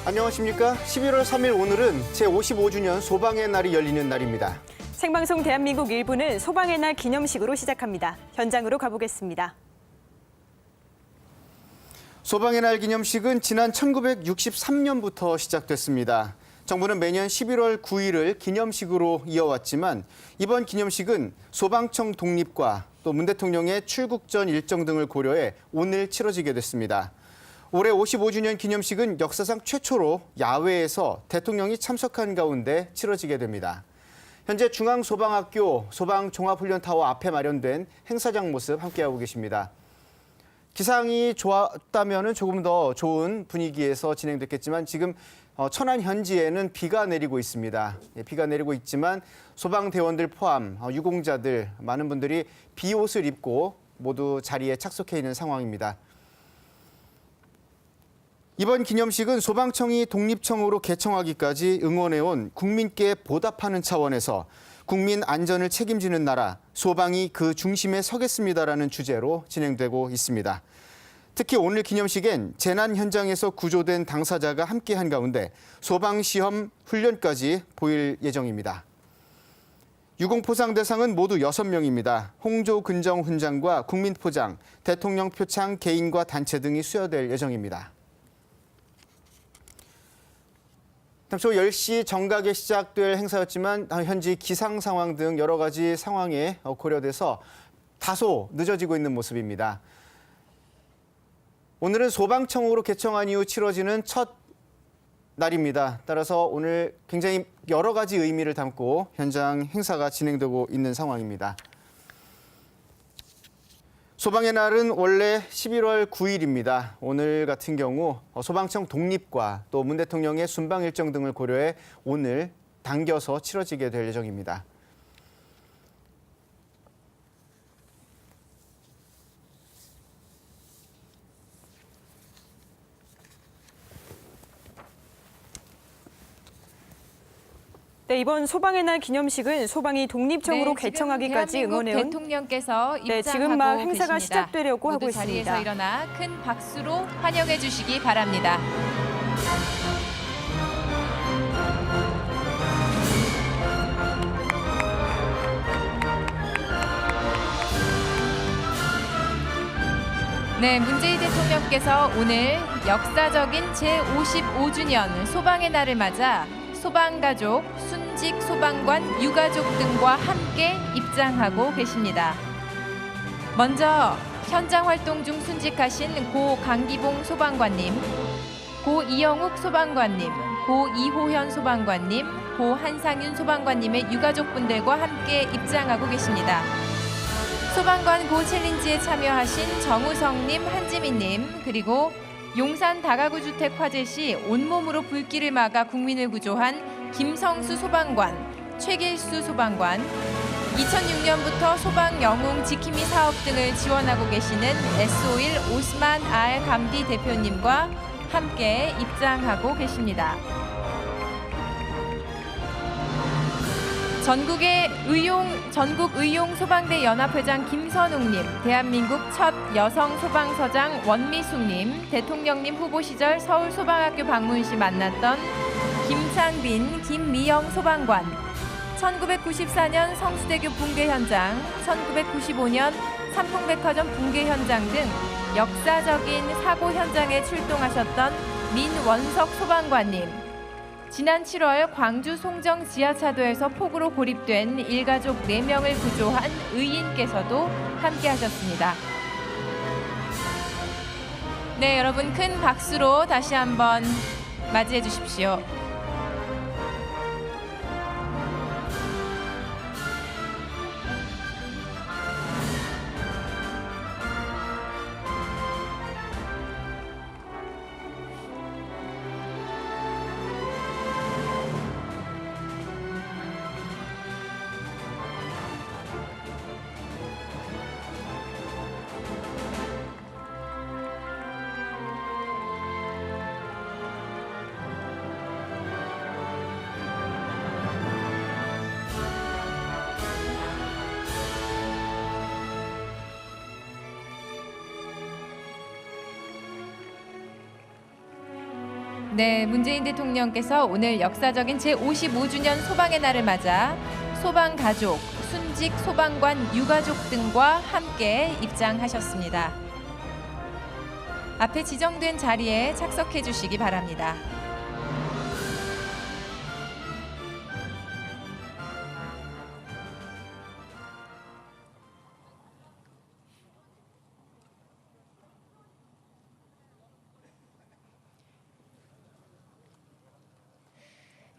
안녕하십니까? 11월 3일 오늘은 제55주년 소방의 날이 열리는 날입니다. 생방송 대한민국 1부는 소방의 날 기념식으로 시작합니다. 현장으로 가보겠습니다. 소방의 날 기념식은 지난 1963년부터 시작됐습니다. 정부는 매년 11월 9일을 기념식으로 이어왔지만 이번 기념식은 소방청 독립과 또 문 대통령의 출국 전 일정 등을 고려해 오늘 치러지게 됐습니다. 올해 55주년 기념식은 역사상 최초로 야외에서 대통령이 참석한 가운데 치러지게 됩니다. 현재 중앙소방학교 소방종합훈련타워 앞에 마련된 행사장 모습 함께하고 계십니다. 기상이 좋았다면 조금 더 좋은 분위기에서 진행됐겠지만 지금 천안 현지에는 비가 내리고 있습니다. 비가 내리고 있지만 소방대원들 포함 유공자들 많은 분들이 비옷을 입고 모두 자리에 착석해 있는 상황입니다. 이번 기념식은 소방청이 독립청으로 개청하기까지 응원해온 국민께 보답하는 차원에서 국민 안전을 책임지는 나라, 소방이 그 중심에 서겠습니다라는 주제로 진행되고 있습니다. 특히 오늘 기념식엔 재난 현장에서 구조된 당사자가 함께한 가운데 소방시험 훈련까지 보일 예정입니다. 유공포상 대상은 모두 6명입니다. 홍조근정 훈장과 국민포장, 대통령 표창 개인과 단체 등이 수여될 예정입니다. 잠시 후 10시 정각에 시작될 행사였지만 현지 기상 상황 등 여러 가지 상황에 고려돼서 다소 늦어지고 있는 모습입니다. 오늘은 소방청으로 개청한 이후 치러지는 첫 날입니다. 따라서 오늘 굉장히 여러 가지 의미를 담고 현장 행사가 진행되고 있는 상황입니다. 소방의 날은 원래 11월 9일입니다. 오늘 같은 경우 소방청 독립과 또 문 대통령의 순방 일정 등을 고려해 오늘 당겨서 치러지게 될 예정입니다. 네, 이번 소방의 날 기념식은 소방이 독립청으로 개청하기까지 응원해온 대통령께서 입장하고 지금 막 행사가 계십니다. 시작되려고 하고 있습니다. 자리에서 일어나 큰 박수로 환영해 주시기 바랍니다. 네, 문재인 대통령께서 오늘 역사적인 제55주년 소방의 날을 맞아 소방가족, 순직 소방관, 유가족 등과 함께 입장하고 계십니다. 먼저 현장 활동 중 순직하신 고 강기봉 소방관님, 고 이영욱 소방관님, 고 이호현 소방관님, 고 한상윤 소방관님의 유가족분들과 함께 입장하고 계십니다. 소방관 고 챌린지에 참여하신 정우성님, 한지민님, 그리고 용산 다가구 주택 화재 시 온몸으로 불길을 막아 국민을 구조한 김성수 소방관, 최길수 소방관, 2006년부터 소방 영웅 지킴이 사업 등을 지원하고 계시는 S51 오스만 알 감디 대표님과 함께 입장하고 계십니다. 전국 의용 소방대 연합회장 김선웅님, 대한민국 첫 여성 소방서장 원미숙님, 대통령님 후보 시절 서울 소방학교 방문 시 만났던 김창빈, 김미영 소방관, 1994년 성수대교 붕괴 현장, 1995년 삼풍백화점 붕괴 현장 등 역사적인 사고 현장에 출동하셨던 민원석 소방관님, 지난 7월 광주 송정 지하차도에서 폭우로 고립된 일가족 4명을 구조한 의인께서도 함께하셨습니다. 네, 여러분 큰 박수로 다시 한번 맞이해 주십시오. 네, 문재인 대통령께서 오늘 역사적인 제55주년 소방의 날을 맞아 소방 가족, 순직 소방관 유가족 등과 함께 입장하셨습니다. 앞에 지정된 자리에 착석해 주시기 바랍니다.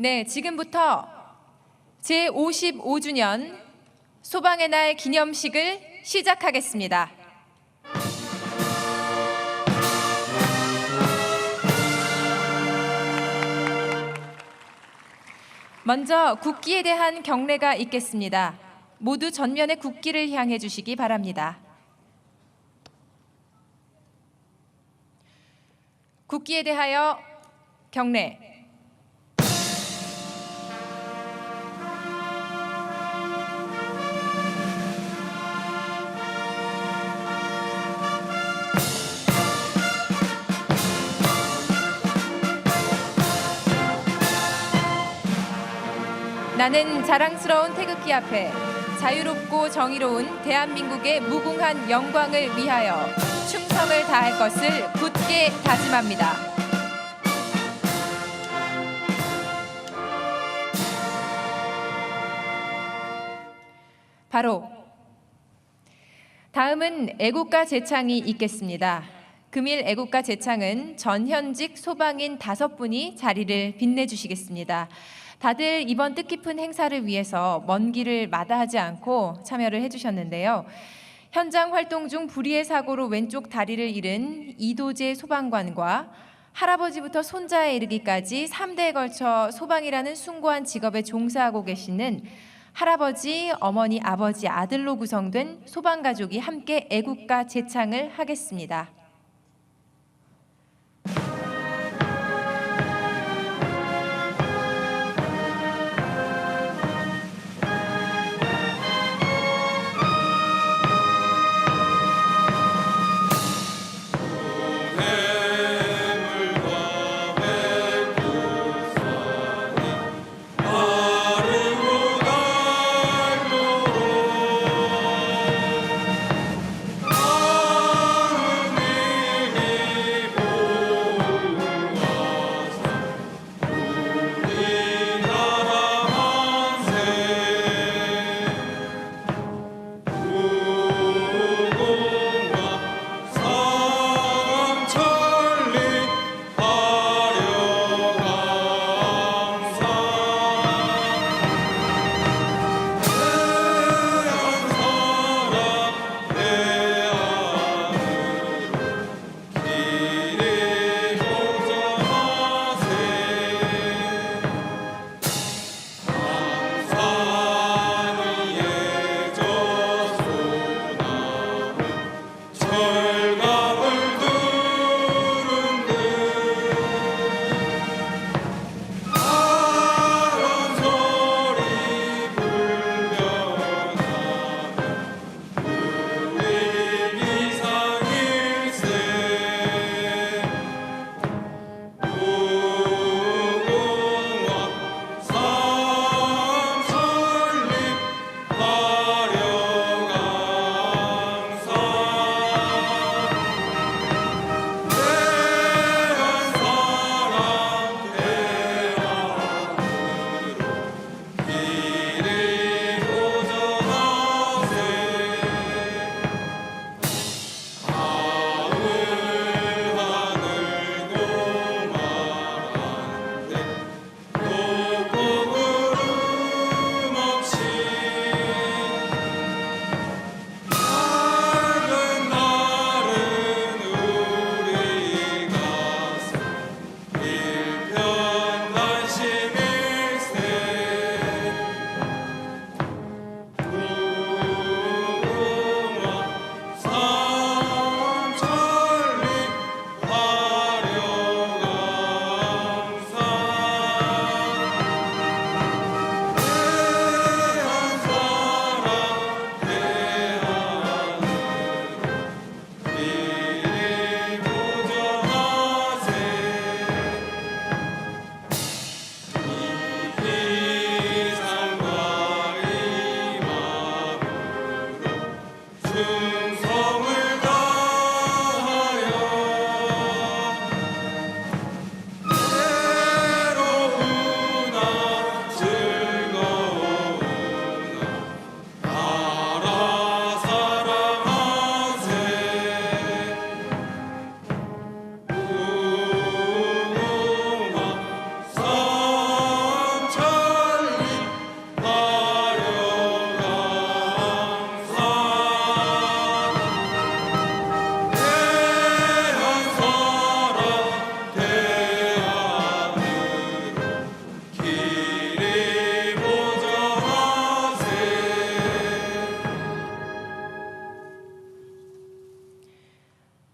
네, 지금부터 제55주년 소방의 날 기념식을 시작하겠습니다. 먼저 국기에 대한 경례가 있겠습니다. 모두 전면에 국기를 향해 주시기 바랍니다. 국기에 대하여 경례. 나는 자랑스러운 태극기 앞에 자유롭고 정의로운 대한민국의 무궁한 영광을 위하여 충성을 다할 것을 굳게 다짐합니다. 바로 다음은 애국가 제창이 있겠습니다. 금일 애국가 제창은 전현직 소방인 5분이 자리를 빛내주시겠습니다. 다들 이번 뜻깊은 행사를 위해서 먼 길을 마다하지 않고 참여를 해주셨는데요. 현장 활동 중 불의의 사고로 왼쪽 다리를 잃은 이도재 소방관과 할아버지부터 손자에 이르기까지 3대에 걸쳐 소방이라는 숭고한 직업에 종사하고 계시는 할아버지, 어머니, 아버지, 아들로 구성된 소방가족이 함께 애국가 제창을 하겠습니다.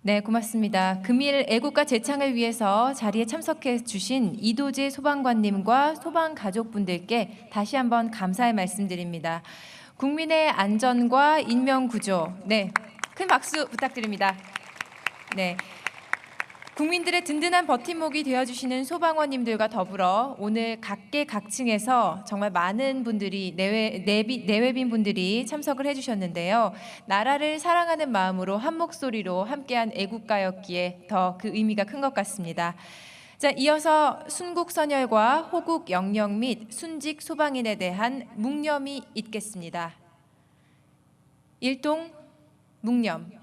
네, 고맙습니다. 금일 애국가 재창을 위해서 자리에 참석해 주신 이도재 소방관님과 소방 가족분들께 다시 한번 감사의 말씀드립니다. 국민의 안전과 인명 구조, 네, 큰 박수 부탁드립니다. 네. 국민들의 든든한 버팀목이 되어주시는 소방원님들과 더불어 오늘 각계각층에서 정말 많은 분들이 내외빈 분들이 참석을 해주셨는데요. 나라를 사랑하는 마음으로 한 목소리로 함께한 애국가였기에 더 그 의미가 큰 것 같습니다. 자, 이어서 순국선열과 호국 영령 및 순직 소방인에 대한 묵념이 있겠습니다. 일동 묵념.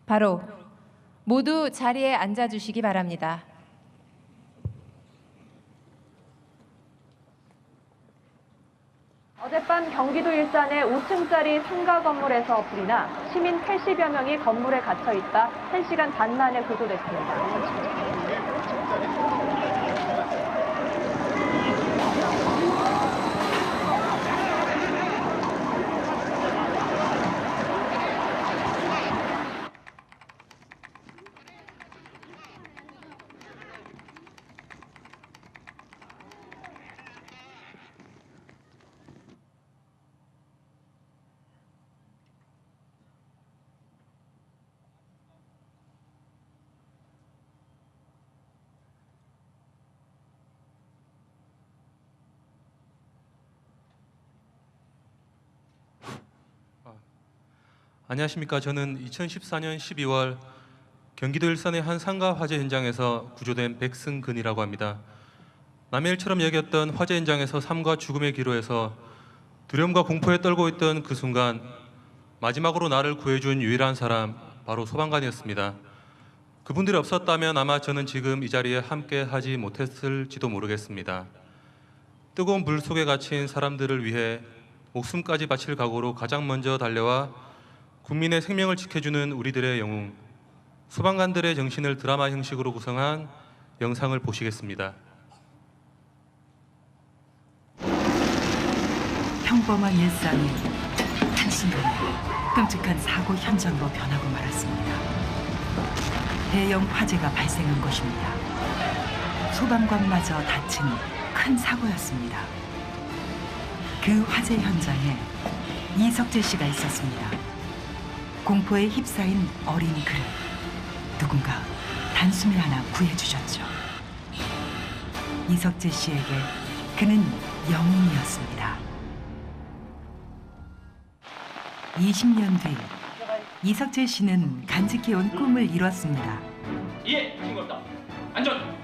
바로 모두 자리에 앉아주시기 바랍니다. 어젯밤 경기도 일산의 5층짜리 상가 건물에서 불이 나 시민 80여 명이 건물에 갇혀 있다 1시간 반 만에 구조됐습니다. 안녕하십니까. 저는 2014년 12월 경기도 일산의 한 상가 화재 현장에서 구조된 백승근이라고 합니다. 남의 일처럼 여겼던 화재 현장에서 삶과 죽음의 기로에서 두려움과 공포에 떨고 있던 그 순간 마지막으로 나를 구해준 유일한 사람, 바로 소방관이었습니다. 그분들이 없었다면 아마 저는 지금 이 자리에 함께 하지 못했을지도 모르겠습니다. 뜨거운 불 속에 갇힌 사람들을 위해 목숨까지 바칠 각오로 가장 먼저 달려와 국민의 생명을 지켜주는 우리들의 영웅, 소방관들의 정신을 드라마 형식으로 구성한 영상을 보시겠습니다. 평범한 일상이 한순간에 끔찍한 사고 현장으로 변하고 말았습니다. 대형 화재가 발생한 것입니다. 소방관마저 다친 큰 사고였습니다. 그 화재 현장에 이석재 씨가 있었습니다. 공포에 휩싸인 어린 그를 누군가 단숨에 하나 구해주셨죠. 이석재 씨에게 그는 영웅이었습니다. 20년 뒤 이석재 씨는 간직해온 꿈을 이뤘습니다. 예, 징겁다. 안전.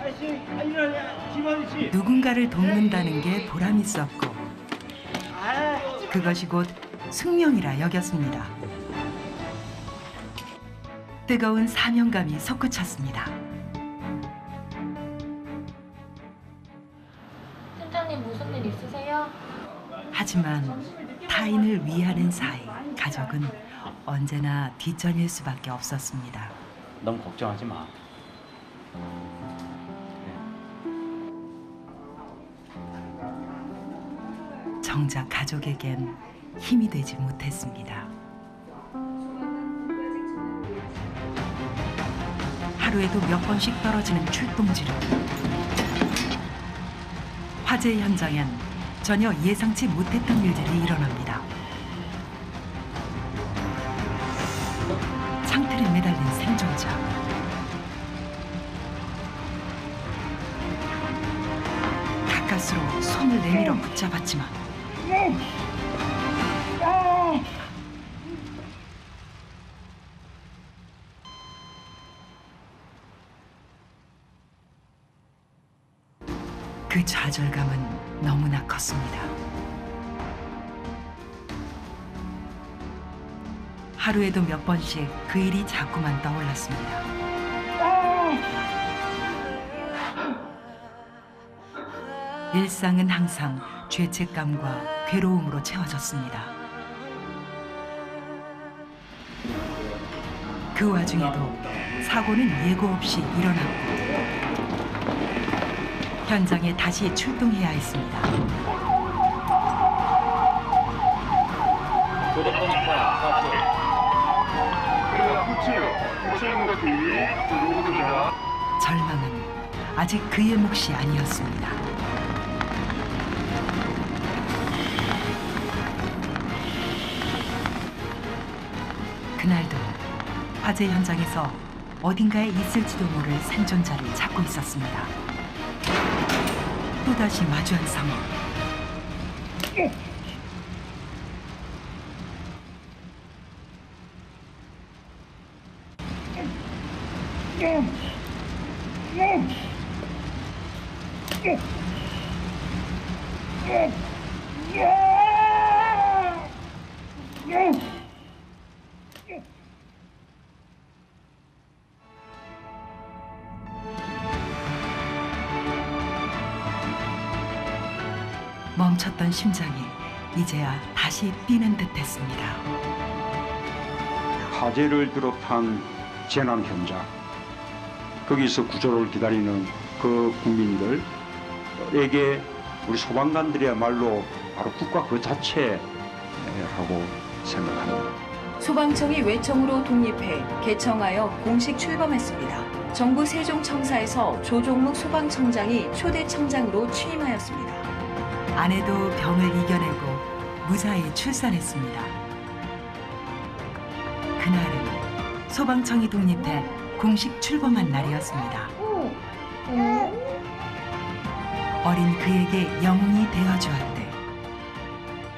아이씨, 일어나, 김원희 씨. 누군가를 돕는다는 게 보람 있었고 그것이 곧 숙명이라 여겼습니다. 뜨거운 사명감이 솟구쳤습니다. 팀장님 무슨 일 있으세요? 하지만 타인을 위하는 사이, 가족은 언제나 뒷전일 수밖에 없었습니다. 너무 걱정하지 마. 정작 가족에겐 힘이 되지 못했습니다. 하루에도 몇 번씩 떨어지는 출동지름. 화재 현장엔 전혀 예상치 못했던 일들이 일어납니다. 창틀에 매달린 생존자. 가까스로 손을 내밀어 붙잡았지만 그 좌절감은 너무나 컸습니다. 하루에도 몇 번씩 그 일이 자꾸만 떠올랐습니다. 일상은 항상 죄책감과 괴로움으로 채워졌습니다. 그 와중에도 사고는 예고 없이 일어났고 현장에 다시 출동해야 했습니다. 절망은 아직 그의 몫이 아니었습니다. 그날도 화재 현장에서 어딘가에 있을지도 모를 생존자를 찾고 있었습니다. 또다시 마주한 상황. 멈췄던 심장이 이제야 다시 뛰는 듯했습니다. 화재를 비롯한 재난 현장, 거기서 구조를 기다리는 그 국민들에게 우리 소방관들이야말로 바로 국가 그 자체라고 생각합니다. 소방청이 외청으로 독립해 개청하여 공식 출범했습니다. 정부 세종청사에서 조종묵 소방청장이 초대 청장으로 취임하였습니다. 아내도 병을 이겨내고 무사히 출산했습니다. 그날은 소방청이 독립해 공식 출범한 날이었습니다. 어린 그에게 영웅이 되어주었대.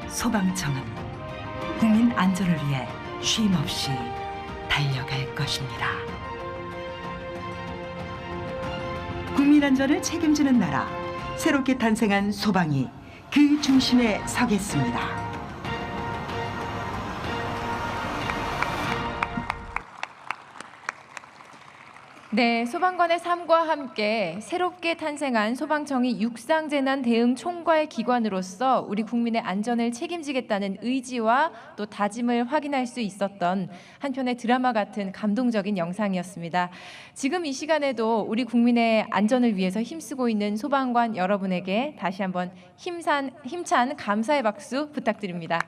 소방청은 국민 안전을 위해 쉼없이 달려갈 것입니다. 국민 안전을 책임지는 나라, 새롭게 탄생한 소방이 그 중심에 서겠습니다. 네, 소방관의 삶과 함께 새롭게 탄생한 소방청이 육상재난 대응 총괄 기관으로서 우리 국민의 안전을 책임지겠다는 의지와 또 다짐을 확인할 수 있었던 한편의 드라마 같은 감동적인 영상이었습니다. 지금 이 시간에도 우리 국민의 안전을 위해서 힘쓰고 있는 소방관 여러분에게 다시 한번 힘찬 감사의 박수 부탁드립니다.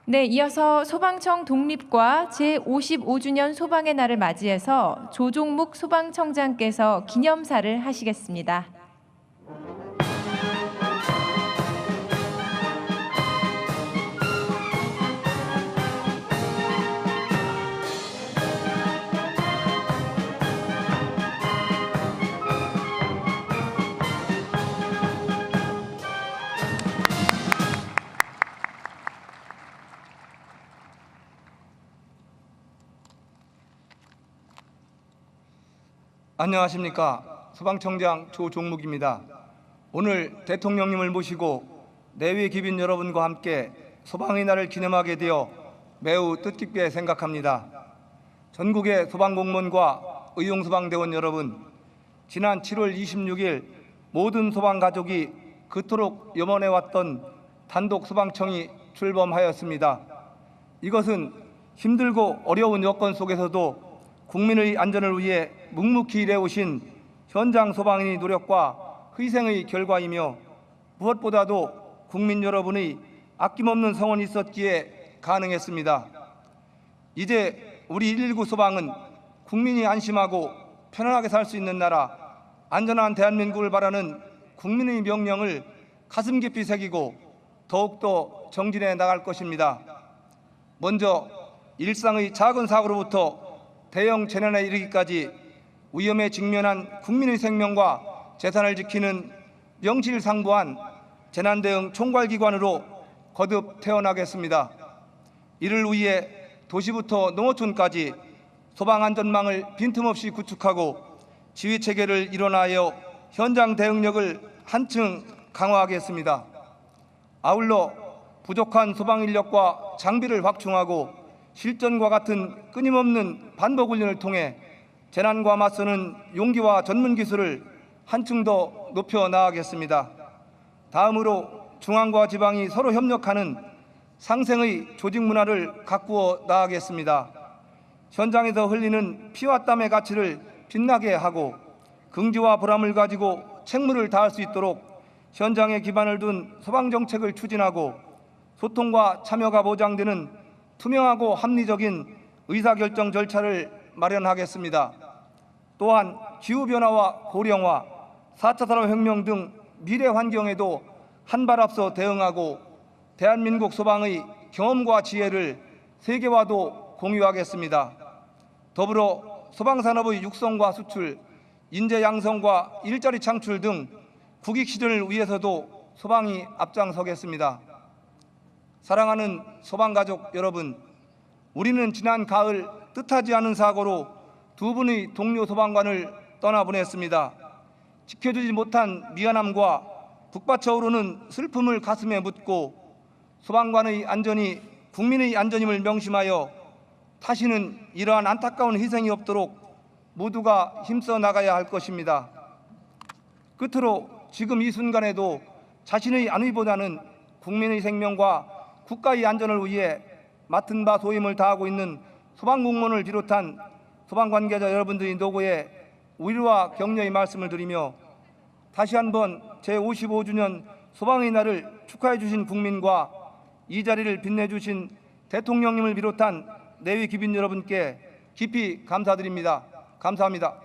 네, 이어서 소방청 독립과 제55주년 소방의 날을 맞이해서 조종묵 소방청장께서 기념사를 하시겠습니다. 안녕하십니까. 소방청장 조종묵입니다. 오늘 대통령님을 모시고 내외 기빈 여러분과 함께 소방의 날을 기념하게 되어 매우 뜻깊게 생각합니다. 전국의 소방공무원과 의용소방대원 여러분, 지난 7월 26일 모든 소방가족이 그토록 염원해왔던 단독 소방청이 출범하였습니다. 이것은 힘들고 어려운 여건 속에서도 국민의 안전을 위해 묵묵히 일해오신 현장 소방인의 노력과 희생의 결과이며 무엇보다도 국민 여러분의 아낌없는 성원이 있었기에 가능했습니다. 이제 우리 119 소방은 국민이 안심하고 편안하게 살 수 있는 나라, 안전한 대한민국을 바라는 국민의 명령을 가슴 깊이 새기고 더욱더 정진해 나갈 것입니다. 먼저 일상의 작은 사고로부터 대형 재난에 이르기까지 위험에 직면한 국민의 생명과 재산을 지키는 명실상부한 재난대응 총괄기관으로 거듭 태어나겠습니다. 이를 위해 도시부터 농어촌까지 소방안전망을 빈틈없이 구축하고 지휘체계를 일원하여 현장 대응력을 한층 강화하겠습니다. 아울러 부족한 소방인력과 장비를 확충하고 실전과 같은 끊임없는 반복훈련을 통해 재난과 맞서는 용기와 전문기술을 한층 더 높여 나가겠습니다. 다음으로 중앙과 지방이 서로 협력하는 상생의 조직 문화를 가꾸어 나가겠습니다. 현장에서 흘리는 피와 땀의 가치를 빛나게 하고 긍지와 보람을 가지고 책무를 다할 수 있도록 현장에 기반을 둔 소방정책을 추진하고 소통과 참여가 보장되는 투명하고 합리적인 의사결정 절차를 마련하겠습니다. 또한 기후변화와 고령화, 4차 산업혁명 등 미래 환경에도 한 발 앞서 대응하고 대한민국 소방의 경험과 지혜를 세계와도 공유하겠습니다. 더불어 소방산업의 육성과 수출, 인재 양성과 일자리 창출 등 국익 실현을 위해서도 소방이 앞장서겠습니다. 사랑하는 소방가족 여러분, 우리는 지난 가을 뜻하지 않은 사고로 두 분의 동료 소방관을 떠나보냈습니다. 지켜주지 못한 미안함과 북받쳐 오르는 슬픔을 가슴에 묻고 소방관의 안전이 국민의 안전임을 명심하여 다시는 이러한 안타까운 희생이 없도록 모두가 힘써 나가야 할 것입니다. 끝으로 지금 이 순간에도 자신의 안위보다는 국민의 생명과 국가의 안전을 위해 맡은 바 소임을 다하고 있는 소방공무원을 비롯한 소방 관계자 여러분들의 노고에 위로와 격려의 말씀을 드리며 다시 한번 제55주년 소방의 날을 축하해 주신 국민과 이 자리를 빛내주신 대통령님을 비롯한 내외 귀빈 여러분께 깊이 감사드립니다. 감사합니다.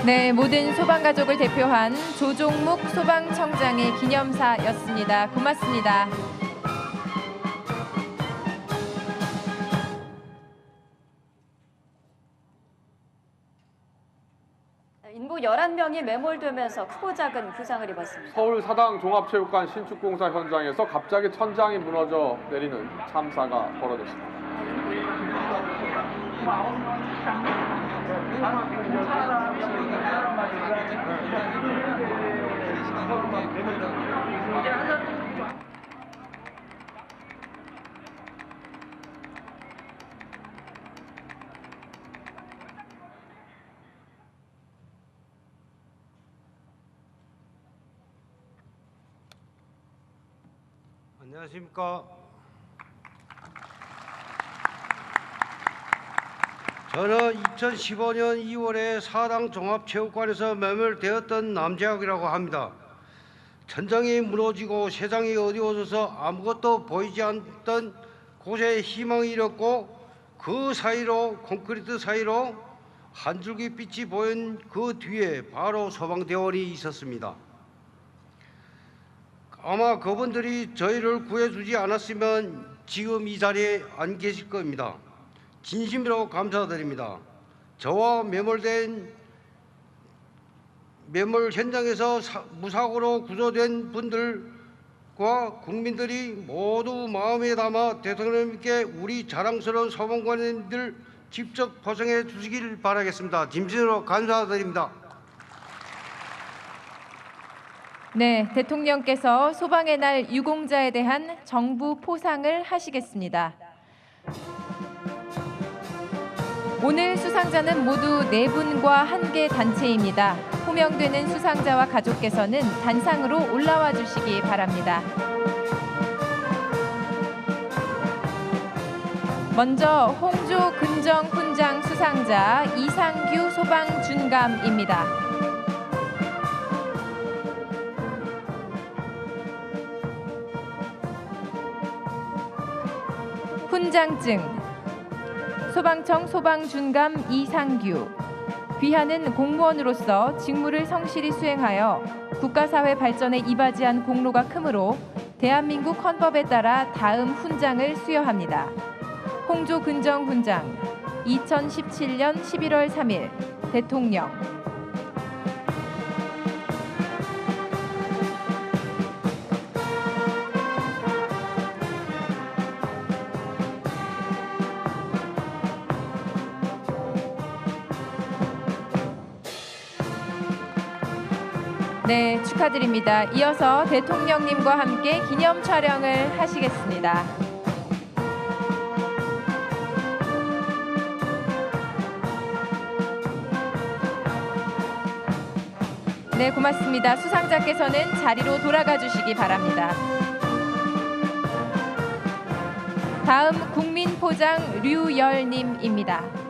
네, 모든 소방가족을 대표한 조종묵 소방청장의 기념사였습니다. 고맙습니다. 인부 11명이 매몰되면서 크고 작은 부상을 입었습니다. 서울 사당 종합체육관 신축공사 현장에서 갑자기 천장이 무너져 내리는 참사가 벌어졌습니다. 안녕하십니까. 저는 2015년 2월에 사당 종합체육관에서 매몰되었던 남재학이라고 합니다. 천장이 무너지고 세상이 어두워져서 아무것도 보이지 않던 곳에 희망이 잃었고 그 사이로 콘크리트 사이로 한 줄기 빛이 보인 그 뒤에 바로 소방대원이 있었습니다. 아마 그분들이 저희를 구해주지 않았으면 지금 이 자리에 안 계실 겁니다. 진심으로 감사드립니다. 저와 매몰 현장에서 무사고로 구조된 분들과 국민들이 모두 마음에 담아 대통령님께 우리 자랑스러운 소방관님들 직접 포상해 주시길 바라겠습니다. 진심으로 감사드립니다. 네, 대통령께서 소방의 날 유공자에 대한 정부 포상을 하시겠습니다. 오늘 수상자는 모두 4분과 1개 단체입니다. 호명되는 수상자와 가족께서는 단상으로 올라와 주시기 바랍니다. 먼저 홍조 근정 훈장 수상자 이상규 소방준감입니다. 훈장증 소방청 소방준감 이상규 귀하는 공무원으로 직무를 성실히 수행하여 국가사회 발전에 이바지한 공로가 크므로 대한민국 헌법에 따라 다음 훈장을 수여합니다. 홍조 근정 훈장, 2017년 11월 3일 대통령. 네, 축하드립니다. 이어서 대통령님과 함께 기념 촬영을 하시겠습니다. 네, 고맙습니다. 수상자께서는 자리로 돌아가 주시기 바랍니다. 다음 국민포장 류열님입니다.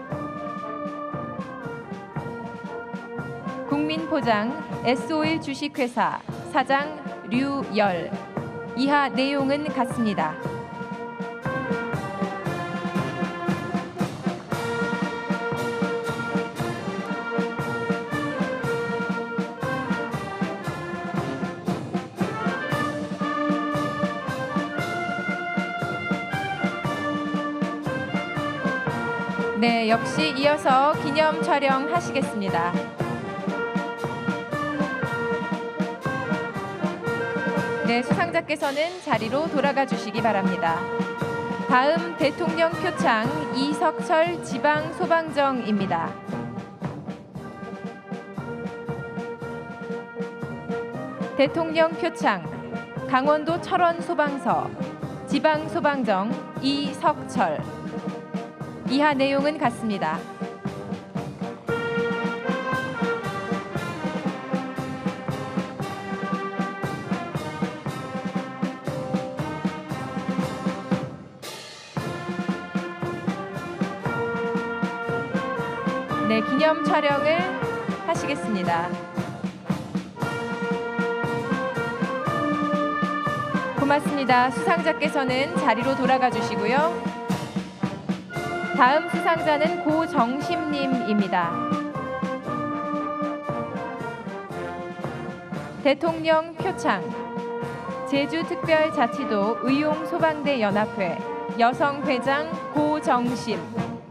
국민포장 S-오일 주식회사 사장 류열. 이하 내용은 같습니다. 네, 역시 이어서 기념 촬영하시겠습니다. 네, 수상자께서는 자리로 돌아가 주시기 바랍니다. 다음 대통령 표창 이석철 지방소방정입니다. 대통령 표창 강원도 철원소방서 지방소방정 이석철. 이하 내용은 같습니다. 네, 기념 촬영을 하시겠습니다. 고맙습니다. 수상자께서는 자리로 돌아가 주시고요. 다음 수상자는 고정심님입니다. 대통령 표창 제주특별자치도 의용소방대 연합회 여성회장 고정심.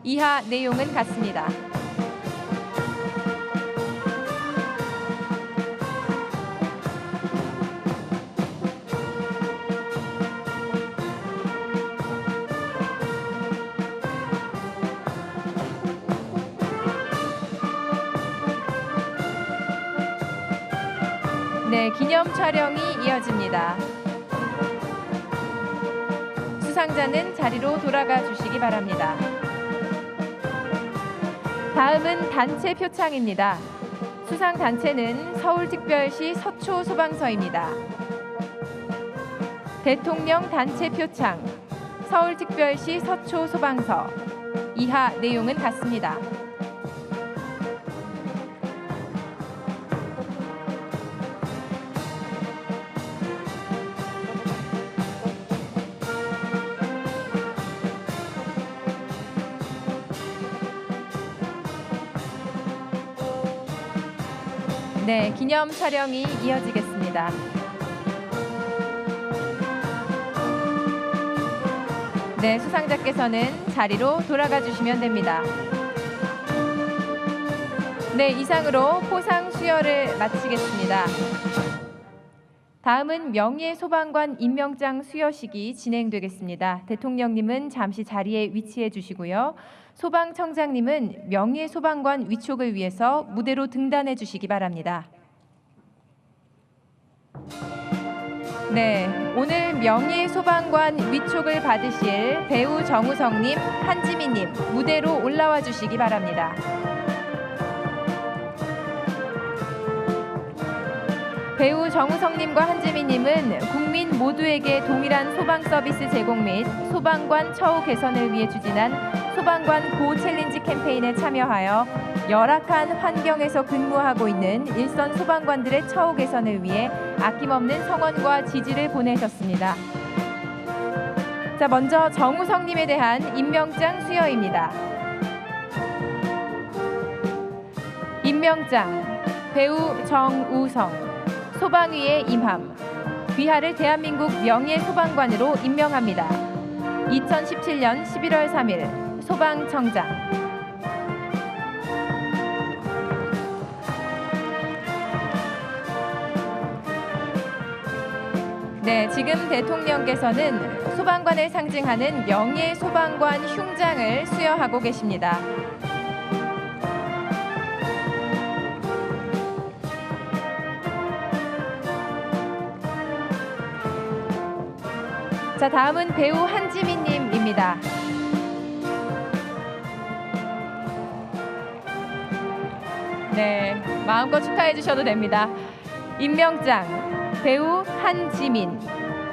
이하 내용은 같습니다. 네, 기념 촬영이 이어집니다. 수상자는 자리로 돌아가 주시기 바랍니다. 다음은 단체 표창입니다. 수상 단체는 서울특별시 서초소방서입니다. 대통령 단체 표창 서울특별시 서초소방서. 이하 내용은 같습니다. 네, 기념 촬영이 이어지겠습니다. 네, 수상자께서는 자리로 돌아가 주시면 됩니다. 네, 이상으로 포상 수여를 마치겠습니다. 다음은 명예소방관 임명장 수여식이 진행되겠습니다. 대통령님은 잠시 자리에 위치해 주시고요. 소방청장님은 명예소방관 위촉을 위해서 무대로 등단해 주시기 바랍니다. 네, 오늘 명예소방관 위촉을 받으실 배우 정우성님, 한지민님 무대로 올라와 주시기 바랍니다. 배우 정우성님과 한지민님은 국민 모두에게 동일한 소방 서비스 제공 및 소방관 처우 개선을 위해 추진한 소방관 고 챌린지 캠페인에 참여하여 열악한 환경에서 근무하고 있는 일선 소방관들의 처우 개선을 위해 아낌없는 성원과 지지를 보내셨습니다. 자, 먼저 정우성님에 대한 임명장 수여입니다. 임명장 배우 정우성 소방위에 임함. 귀하를 대한민국 명예소방관으로 임명합니다. 2017년 11월 3일 소방청장. 네, 지금 대통령께서는 소방관을 상징하는 명예소방관 흉장을 수여하고 계십니다. 자, 다음은 배우 한지민 님입니다. 네, 마음껏 축하해 주셔도 됩니다. 임명장 배우 한지민,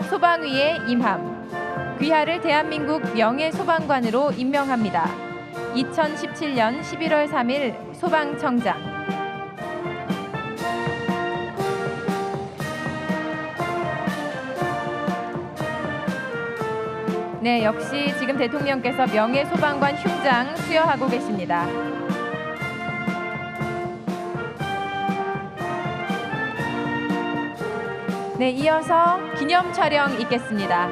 소방위에 임함, 귀하를 대한민국 명예소방관으로 임명합니다. 2017년 11월 3일 소방청장. 네, 역시 지금 대통령께서 명예소방관 흉장 수여하고 계십니다. 네, 이어서 기념 촬영 있겠습니다.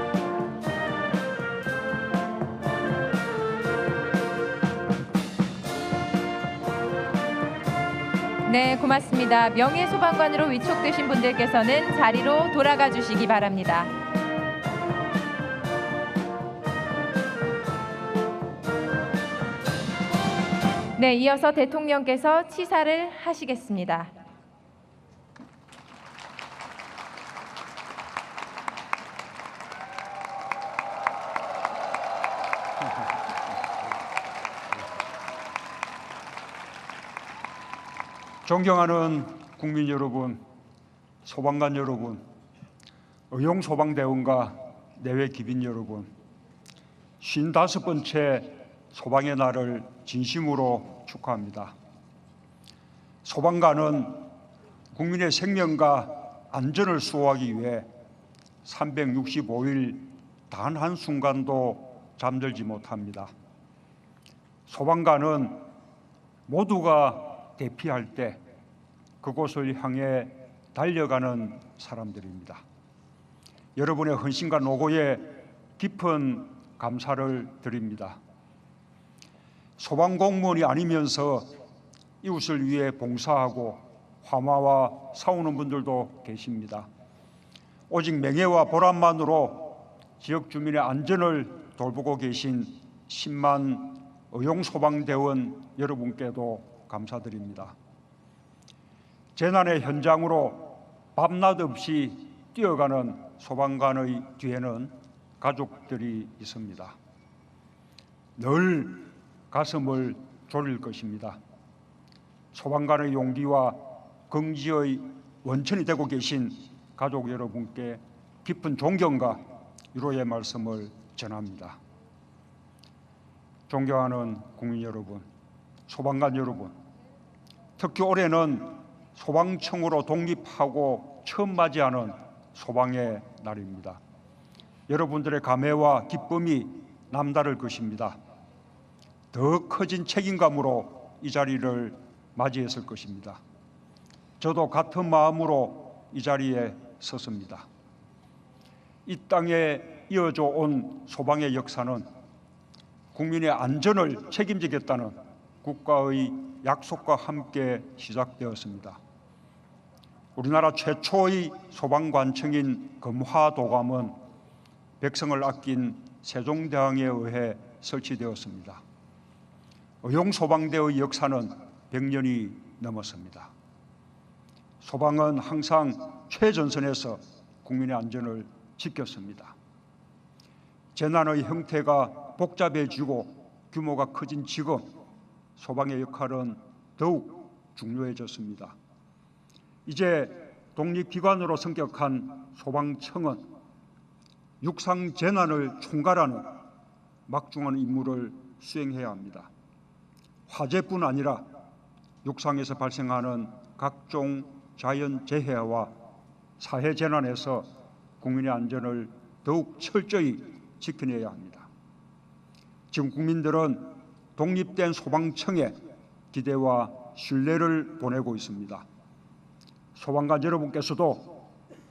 네, 고맙습니다. 명예소방관으로 위촉되신 분들께서는 자리로 돌아가 주시기 바랍니다. 네, 이어서 대통령께서 치사를 하시겠습니다. 존경하는 국민 여러분, 소방관 여러분, 의용소방대원과 내외 기빈 여러분, 55번째 소방의 날을 진심으로 축하합니다. 소방관은 국민의 생명과 안전을 수호하기 위해 365일 단 한순간도 잠들지 못합니다. 소방관은 모두가 대피할 때 그곳을 향해 달려가는 사람들입니다. 여러분의 헌신과 노고에 깊은 감사를 드립니다. 소방공무원이 아니면서 이웃을 위해 봉사하고 화마와 싸우는 분들도 계십니다. 오직 명예와 보람만으로 지역 주민의 안전을 돌보고 계신 10만 의용소방대원 여러분께도 감사드립니다. 재난의 현장으로 밤낮 없이 뛰어가는 소방관의 뒤에는 가족들이 있습니다. 늘 가슴을 졸일 것입니다. 소방관의 용기와 긍지의 원천이 되고 계신 가족 여러분께 깊은 존경과 위로의 말씀을 전합니다. 존경하는 국민 여러분, 소방관 여러분, 특히 올해는 소방청으로 독립하고 처음 맞이하는 소방의 날입니다. 여러분들의 감회와 기쁨이 남다를 것입니다. 더 커진 책임감으로 이 자리를 맞이했을 것입니다. 저도 같은 마음으로 이 자리에 섰습니다. 이 땅에 이어져 온 소방의 역사는 국민의 안전을 책임지겠다는 국가의 약속과 함께 시작되었습니다. 우리나라 최초의 소방관청인 금화도감은 백성을 아낀 세종대왕에 의해 설치되었습니다. 의용소방대의 역사는 100년이 넘었습니다. 소방은 항상 최전선에서 국민의 안전을 지켰습니다. 재난의 형태가 복잡해지고 규모가 커진 지금 소방의 역할은 더욱 중요해졌습니다. 이제 독립기관으로 성격한 소방청은 육상 재난을 총괄하는 막중한 임무를 수행해야 합니다. 화재뿐 아니라 육상에서 발생하는 각종 자연재해와 사회재난에서 국민의 안전을 더욱 철저히 지켜내야 합니다. 지금 국민들은 독립된 소방청에 기대와 신뢰를 보내고 있습니다. 소방관 여러분께서도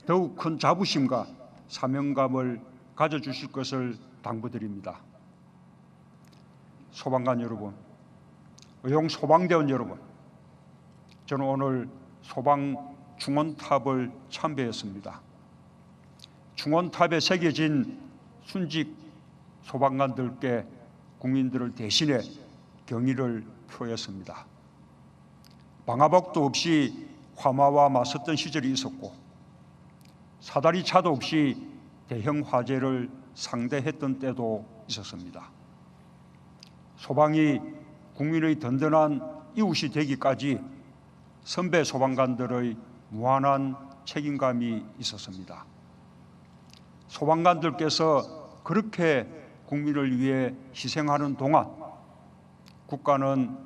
더욱 큰 자부심과 사명감을 가져주실 것을 당부드립니다. 소방관 여러분, 의용 소방대원 여러분, 저는 오늘 소방 중원탑을 참배했습니다. 중원탑에 새겨진 순직 소방관들께 국민들을 대신해 경의를 표했습니다. 방화복도 없이 화마와 맞섰던 시절이 있었고 사다리 차도 없이 대형 화재를 상대했던 때도 있었습니다. 소방이 국민의 든든한 이웃이 되기까지 선배 소방관들의 무한한 책임감이 있었습니다. 소방관들께서 그렇게 국민을 위해 희생하는 동안 국가는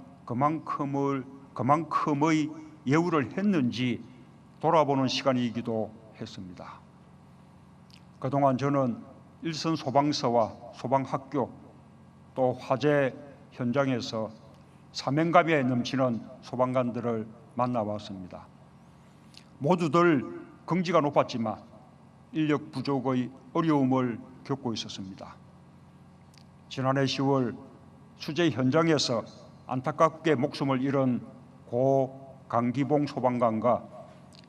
그만큼의 예우를 했는지 돌아보는 시간이기도 했습니다. 그동안 저는 일선 소방서와 소방학교 또 화재 현장에서 사명감에 넘치는 소방관들을 만나봤습니다. 모두들 긍지가 높았지만 인력 부족의 어려움을 겪고 있었습니다. 지난해 10월 수재 현장에서 안타깝게 목숨을 잃은 고 강기봉 소방관과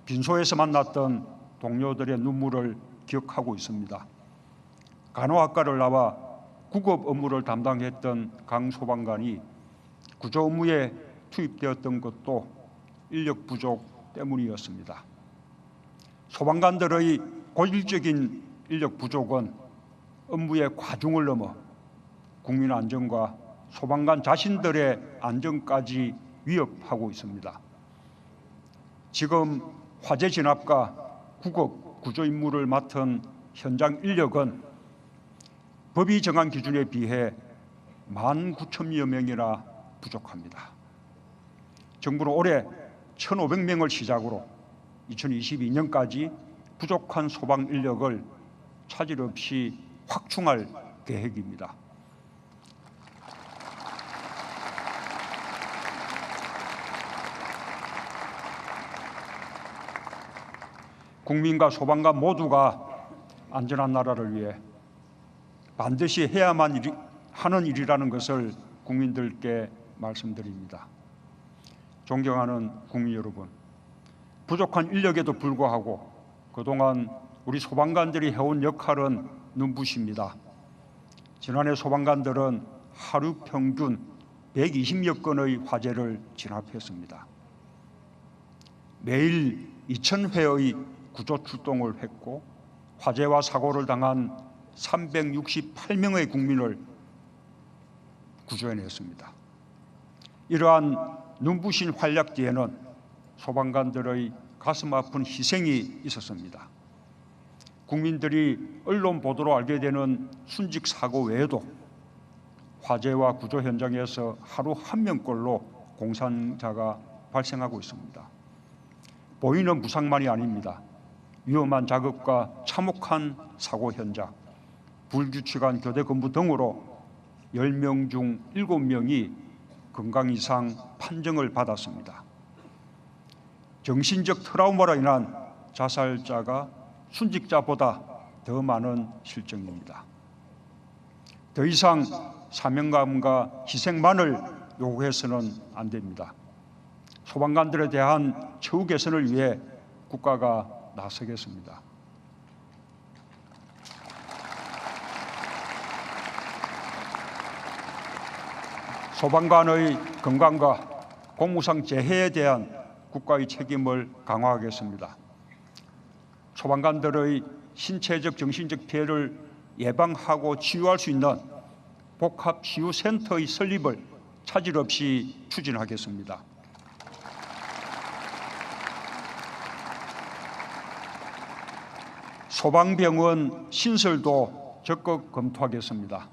빈소에서 만났던 동료들의 눈물을 기억하고 있습니다. 간호학과를 나와 구급 업무를 담당했던 강 소방관이 구조 업무에 투입되었던 것도 인력 부족 때문이었습니다. 소방관들의 고질적인 인력 부족은 업무의 과중을 넘어 국민 안전과 소방관 자신들의 안전까지 위협하고 있습니다. 지금 화재 진압과 구급 구조 임무를 맡은 현장 인력은 법이 정한 기준에 비해 19,000여 명이나 부족합니다. 정부는 올해 1,500명을 시작으로 2022년까지 부족한 소방 인력을 차질 없이 확충할 계획입니다. 국민과 소방관 모두가 안전한 나라를 위해 반드시 해야만 하는 일이라는 것을 국민들께 말씀드립니다. 존경하는 국민 여러분, 부족한 인력에도 불구하고 그동안 우리 소방관들이 해온 역할은 눈부십니다. 지난해 소방관들은 하루 평균 120여 건의 화재를 진압했습니다. 매일 2,000회의 구조 출동을 했고 화재와 사고를 당한 368명의 국민을 구조해냈습니다. 이러한 눈부신 활약 뒤에는 소방관들의 가슴 아픈 희생이 있었습니다. 국민들이 언론 보도로 알게 되는 순직 사고 외에도 화재와 구조 현장에서 하루 1명꼴로 공산자가 발생하고 있습니다. 보이는 부상만이 아닙니다. 위험한 작업과 참혹한 사고 현장, 불규칙한 교대 근무 등으로 10명 중 7명이 건강 이상 판정을 받았습니다. 정신적 트라우마로 인한 자살자가 순직자보다 더 많은 실정입니다. 더 이상 사명감과 희생만을 요구해서는 안 됩니다. 소방관들에 대한 처우 개선을 위해 국가가 나서겠습니다. 소방관의 건강과 공무상 재해에 대한 국가의 책임을 강화하겠습니다. 소방관들의 신체적, 정신적 피해를 예방하고 치유할 수 있는 복합치유센터의 설립을 차질 없이 추진하겠습니다. 소방병원 신설도 적극 검토하겠습니다.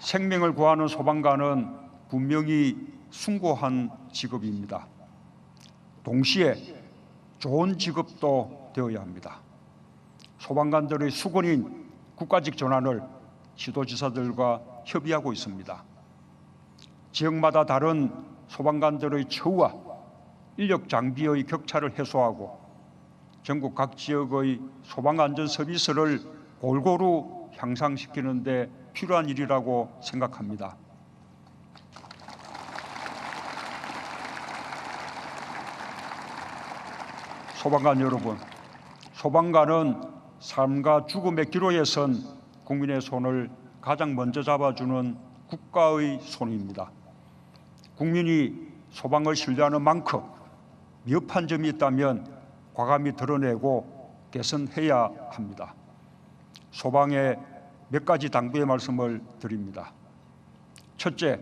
생명을 구하는 소방관은 분명히 숭고한 직업입니다. 동시에 좋은 직업도 되어야 합니다. 소방관들의 수건인 국가직 전환을 시도지사들과 협의하고 있습니다. 지역마다 다른 소방관들의 처우와 인력 장비의 격차를 해소하고 전국 각 지역의 소방안전 서비스를 골고루 향상시키는 데 필요한 일이라고 생각합니다. 소방관 여러분, 소방관은 삶과 죽음의 기로에 선 국민의 손을 가장 먼저 잡아주는 국가의 손입니다. 국민이 소방을 신뢰하는 만큼 미흡한 점이 있다면 과감히 드러내고 개선해야 합니다. 소방에 몇 가지 당부의 말씀을 드립니다. 첫째,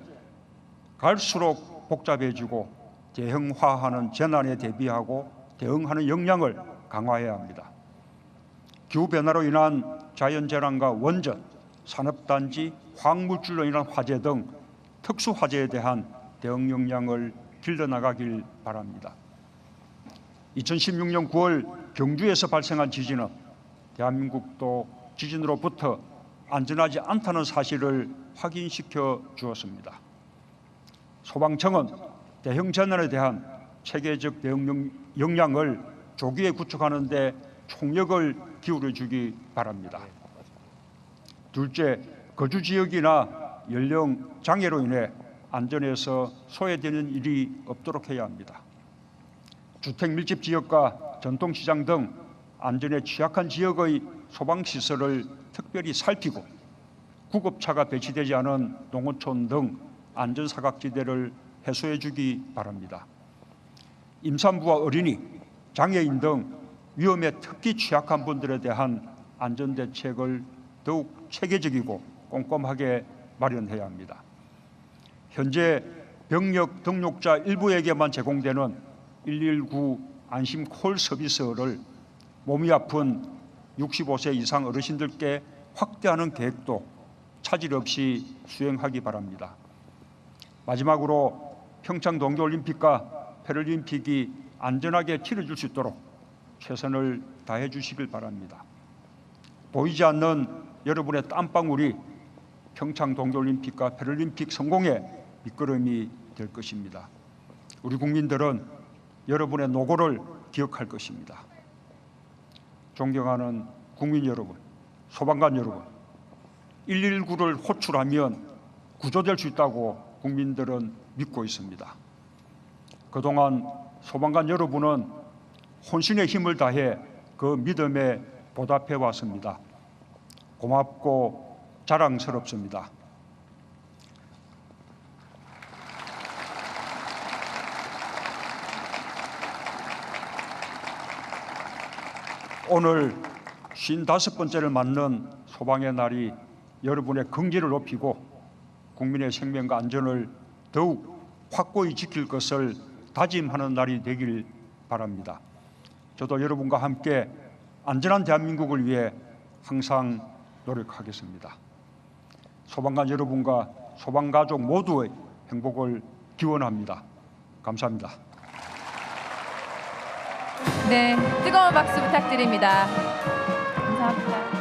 갈수록 복잡해지고 대형화하는 재난에 대비하고 대응하는 역량을 강화해야 합니다. 기후변화로 인한 자연재난과 원전, 산업단지, 화학물질로 인한 화재 등 특수화재에 대한 대응 역량을 길러나가길 바랍니다. 2016년 9월 경주에서 발생한 지진은 대한민국도 지진으로부터 안전하지 않다는 사실을 확인시켜 주었습니다. 소방청은 대형 재난에 대한 체계적 대응 역량을 조기에 구축하는 데 총력을 기울여 주기 바랍니다. 둘째, 거주 지역이나 연령 장애로 인해 안전에서 소외되는 일이 없도록 해야 합니다. 주택 밀집 지역과 전통시장 등 안전에 취약한 지역의 소방시설을 특별히 살피고 구급차가 배치되지 않은 농어촌 등 안전사각지대를 해소해 주기 바랍니다. 임산부와 어린이, 장애인 등 위험에 특히 취약한 분들에 대한 안전대책을 더욱 체계적이고 꼼꼼하게 마련해야 합니다. 현재 병력 등록자 일부에게만 제공되는 119 안심 콜 서비스를 몸이 아픈 65세 이상 어르신들께 확대하는 계획도 차질 없이 수행하기 바랍니다. 마지막으로 평창 동계올림픽과 패럴림픽이 안전하게 치러질 수 있도록 최선을 다해 주시길 바랍니다. 보이지 않는 여러분의 땀방울이 평창 동계올림픽과 패럴림픽 성공의 밑거름이 될 것입니다. 우리 국민들은 여러분의 노고를 기억할 것입니다. 존경하는 국민 여러분, 소방관 여러분, 119를 호출하면 구조될 수 있다고 국민들은 믿고 있습니다. 그동안 소방관 여러분은 혼신의 힘을 다해 그 믿음에 보답해 왔습니다. 고맙고 자랑스럽습니다. 오늘 55번째를 맞는 소방의 날이 여러분의 긍지를 높이고 국민의 생명과 안전을 더욱 확고히 지킬 것을 다짐하는 날이 되길 바랍니다. 저도 여러분과 함께 안전한 대한민국을 위해 항상 노력하겠습니다. 소방관 여러분과 소방가족 모두의 행복을 기원합니다. 감사합니다. 네, 뜨거운 박수 부탁드립니다. 감사합니다.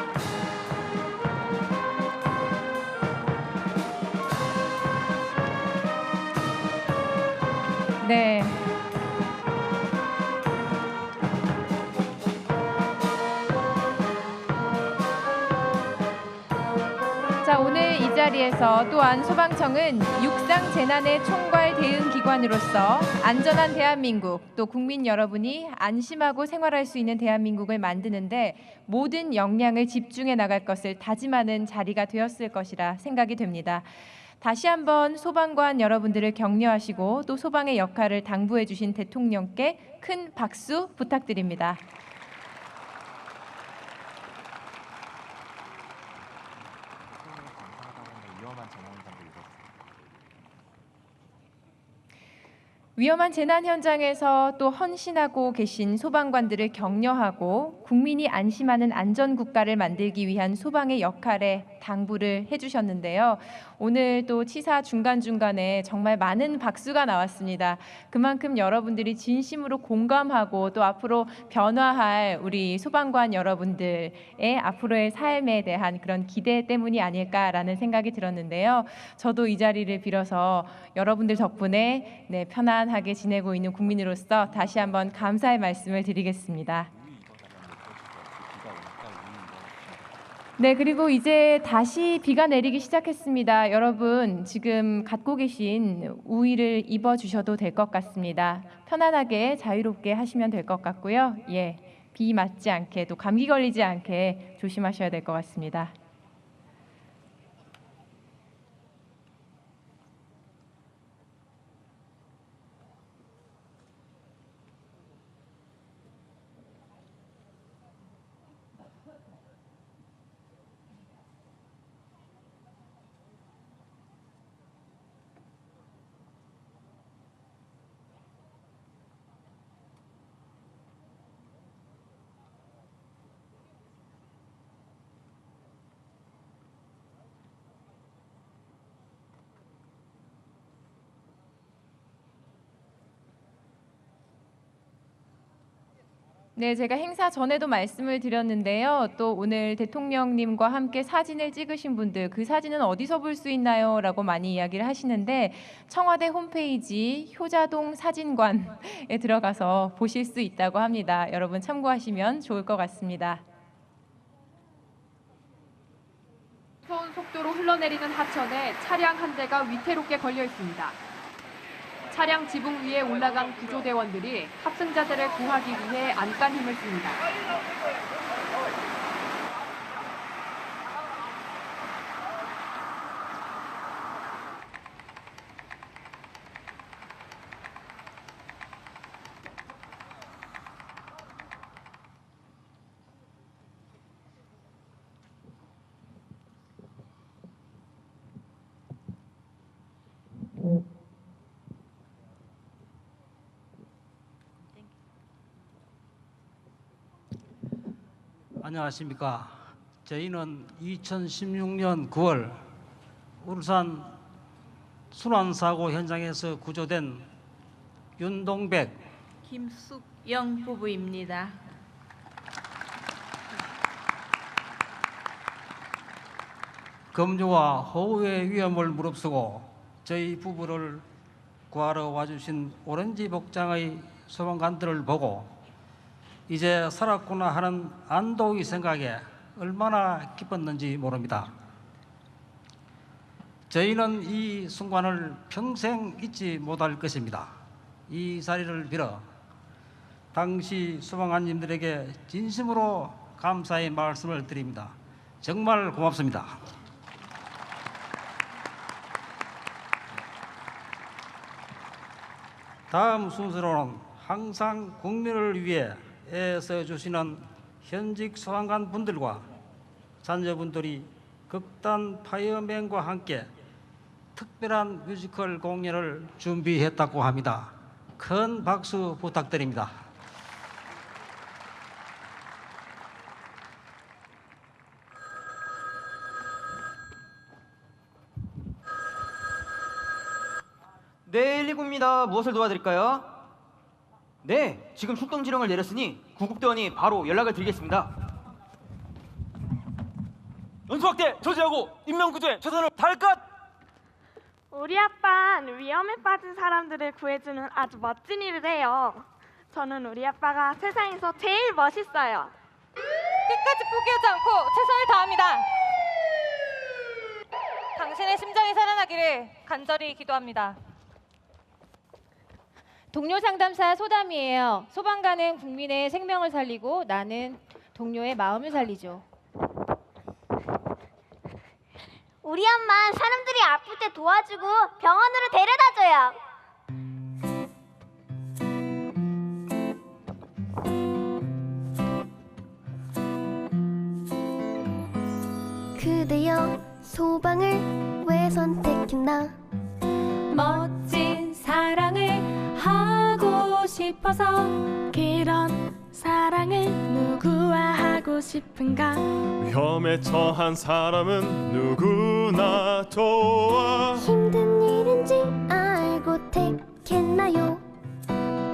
네. 자, 오늘 이 자리에서 또한 소방청은 육상 재난의 총괄 대응 기관으로서 안전한 대한민국, 또 국민 여러분이 안심하고 생활할 수 있는 대한민국을 만드는데 모든 역량을 집중해 나갈 것을 다짐하는 자리가 되었을 것이라 생각이 됩니다. 다시 한번 소방관 여러분들을 격려하시고 또 소방의 역할을 당부해 주신 대통령께 큰 박수 부탁드립니다. 위험한 재난 현장에서 또 헌신하고 계신 소방관들을 격려하고 국민이 안심하는 안전 국가를 만들기 위한 소방의 역할에 당부를 해주셨는데요. 오늘 또 치사 중간중간에 정말 많은 박수가 나왔습니다. 그만큼 여러분들이 진심으로 공감하고 또 앞으로 변화할 우리 소방관 여러분들의 앞으로의 삶에 대한 그런 기대 때문이 아닐까라는 생각이 들었는데요. 저도 이 자리를 빌어서 여러분들 덕분에 편안하게 지내고 있는 국민으로서 다시 한번 감사의 말씀을 드리겠습니다. 네, 그리고 이제 다시 비가 내리기 시작했습니다. 여러분 지금 갖고 계신 우의를 입어주셔도 될 것 같습니다. 편안하게 자유롭게 하시면 될 것 같고요. 예, 비 맞지 않게 또 감기 걸리지 않게 조심하셔야 될 것 같습니다. 네, 제가 행사 전에도 말씀을 드렸는데요. 또 오늘 대통령님과 함께 사진을 찍으신 분들, 그 사진은 어디서 볼 수 있나요? 라고 많이 이야기를 하시는데 청와대 홈페이지 효자동 사진관에 들어가서 보실 수 있다고 합니다. 여러분 참고하시면 좋을 것 같습니다. 무서운 속도로 흘러내리는 하천에 차량 한 대가 위태롭게 걸려 있습니다. 차량 지붕 위에 올라간 구조대원들이 탑승자들을 구하기 위해 안간 힘을 씁니다. 안녕하십니까. 저희는 2016년 9월 울산 순환사고 현장에서 구조된 윤동백, 김숙영 부부입니다. 급류와 호우의 위험을 무릅쓰고 저희 부부를 구하러 와주신 오렌지 복장의 소방관들을 보고 이제 살았구나 하는 안도의 생각에 얼마나 기뻤는지 모릅니다. 저희는 이 순간을 평생 잊지 못할 것입니다. 이 자리를 빌어 당시 소방관님들에게 진심으로 감사의 말씀을 드립니다. 정말 고맙습니다. 다음 순서로는 항상 국민을 위해 애써주시는 현직 소방관 분들과 자녀분들이 극단 파이어맨과 함께 특별한 뮤지컬 공연을 준비했다고 합니다. 큰 박수 부탁드립니다. 네, 119입니다. 무엇을 도와드릴까요? 네, 지금 출동 지령을 내렸으니 구급대원이 바로 연락을 드리겠습니다. 연소확대 저지하고 인명구조에 최선을 다할 것! 우리 아빠는 위험에 빠진 사람들을 구해주는 아주 멋진 일을 해요. 저는 우리 아빠가 세상에서 제일 멋있어요. 끝까지 포기하지 않고 최선을 다합니다. 당신의 심장이 살아나기를 간절히 기도합니다. 동료 상담사 소담이에요. 소방관은 국민의 생명을 살리고 나는 동료의 마음을 살리죠. 우리 엄마 사람들이 아플 때 도와주고 병원으로 데려다줘요. 그대여 소방을 왜 선택했나? 멋진 사랑을 하고 싶어서 그런 사랑을 누구와 하고 살고 싶은가? 위험에 처한 사람은 누구나 좋아. 힘든 일인지 알고 택했나요?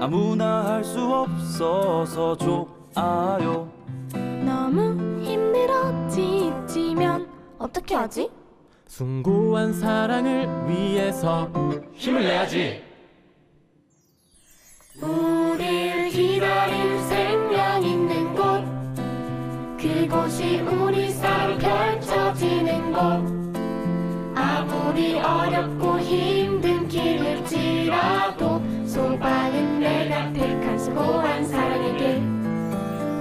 아무나 할 수 없어서 좋아요. 너무 힘들어 지치면 어떻게 하지? 숭고한 사랑을 위해서 힘을 내야지. 우릴 기다릴 생명 있는 곳, 그곳이 우리 삶 펼쳐지는 곳. 아무리 어렵고 힘든 길일지라도 소방은 내가 택한 수고한 사랑의 길.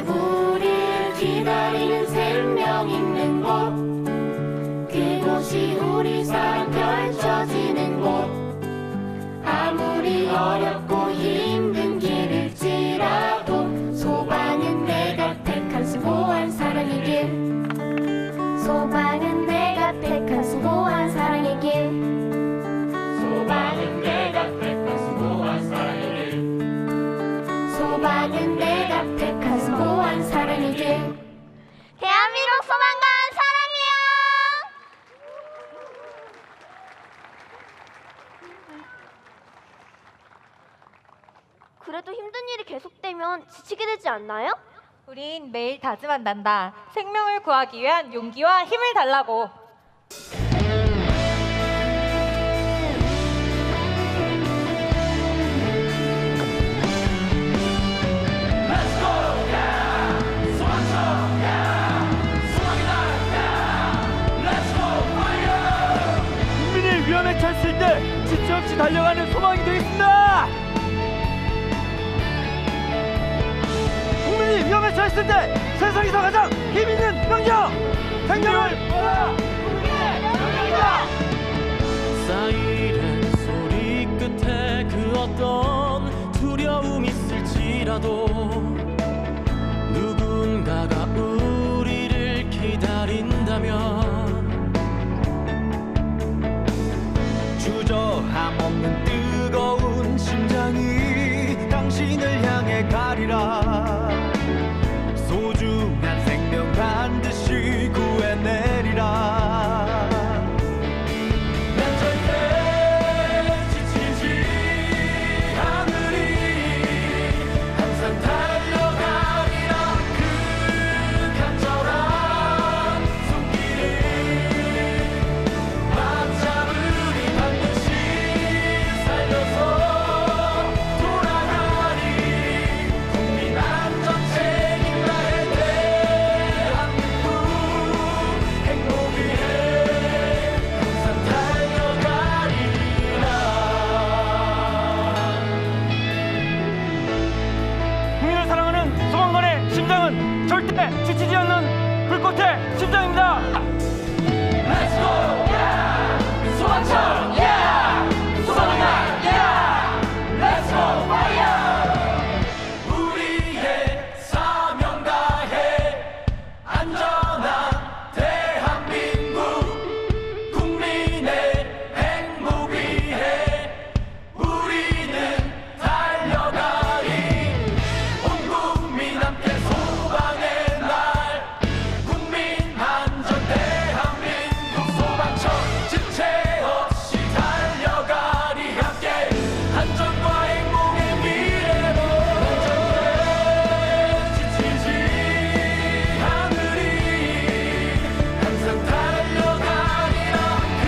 우릴 기다리는 생명 있는 곳, 그곳이 우리 삶 펼쳐지는 곳. 아무리 어렵고 힘든 길일지라도 소방은 내가 택한 수고한 사랑의 길. 소방은 내가 택한 수고한 사랑의 길. 소방은 내가 택한 수고한 사랑의 길. 소방은 내가 택한 수고한 사랑의 길. 대한민국 소방관 사랑해요. 그래도 힘든 일이 계속되면 지치게 되지 않나요? 우린 매일 다짐한단다. 생명을 구하기 위한 용기와 힘을 달라고. 국민이 위험에 처했을 때 지체 없이 달려가는 소방이 되겠습니다. 국민이 위험에 처했을 때 세상에서 가장 힘 있는 명령! 생명을 구하라! 국민의 명령이다! 사이렌 소리 끝에 그 어떤 두려움이 있을지라도 누군가가 우리를 기다린다면 주저함 없는 뜨거운 심장이 당신을 향해 가리라. 소중한 생명 반드시 구해내리라. 난 절대 지치지 않으리. 항상 달려가리라. 그 간절한 손길을 맞잡으리. 반드시 살려서 돌아가리. 국민 안전 책임 나의 대한민국 행복 위해 항상 달려가리라. 국민을 사랑하는 소방관의 심장은 절대 지치지 않는 불꽃의 심장입니다. Let's go! Yeah! 소방청! Yeah! 소방관! Yeah! Let's go! Fire! 우리의 사명 다해 안전한 대한민국 국민의 행복 위해 우리는 달려가리. 온 국민 함께 소방의 날. 국민 안전 대한민국 소방청 지체 없이 달려가리. 함께 안전과 행복의 미래로. 난 절대 지치지 않으리. 항상 달려가리라. 그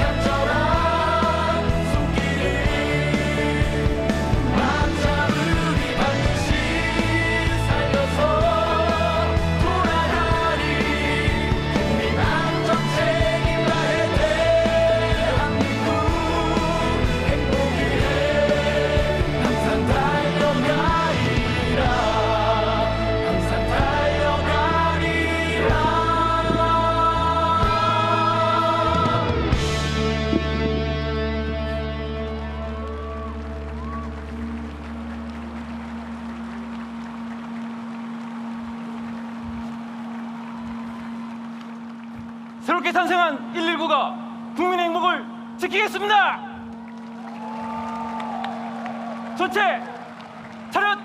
간절한 손길을 맞잡으리. 반드시 살려서 돌아가리. 국민 안전 책임 나의 대한민국 행복 위해 항상 달려가리라. 항상 달려가리라. 새롭게 탄생한 119가 국민의 행복을 지키겠습니다. 조체 차렷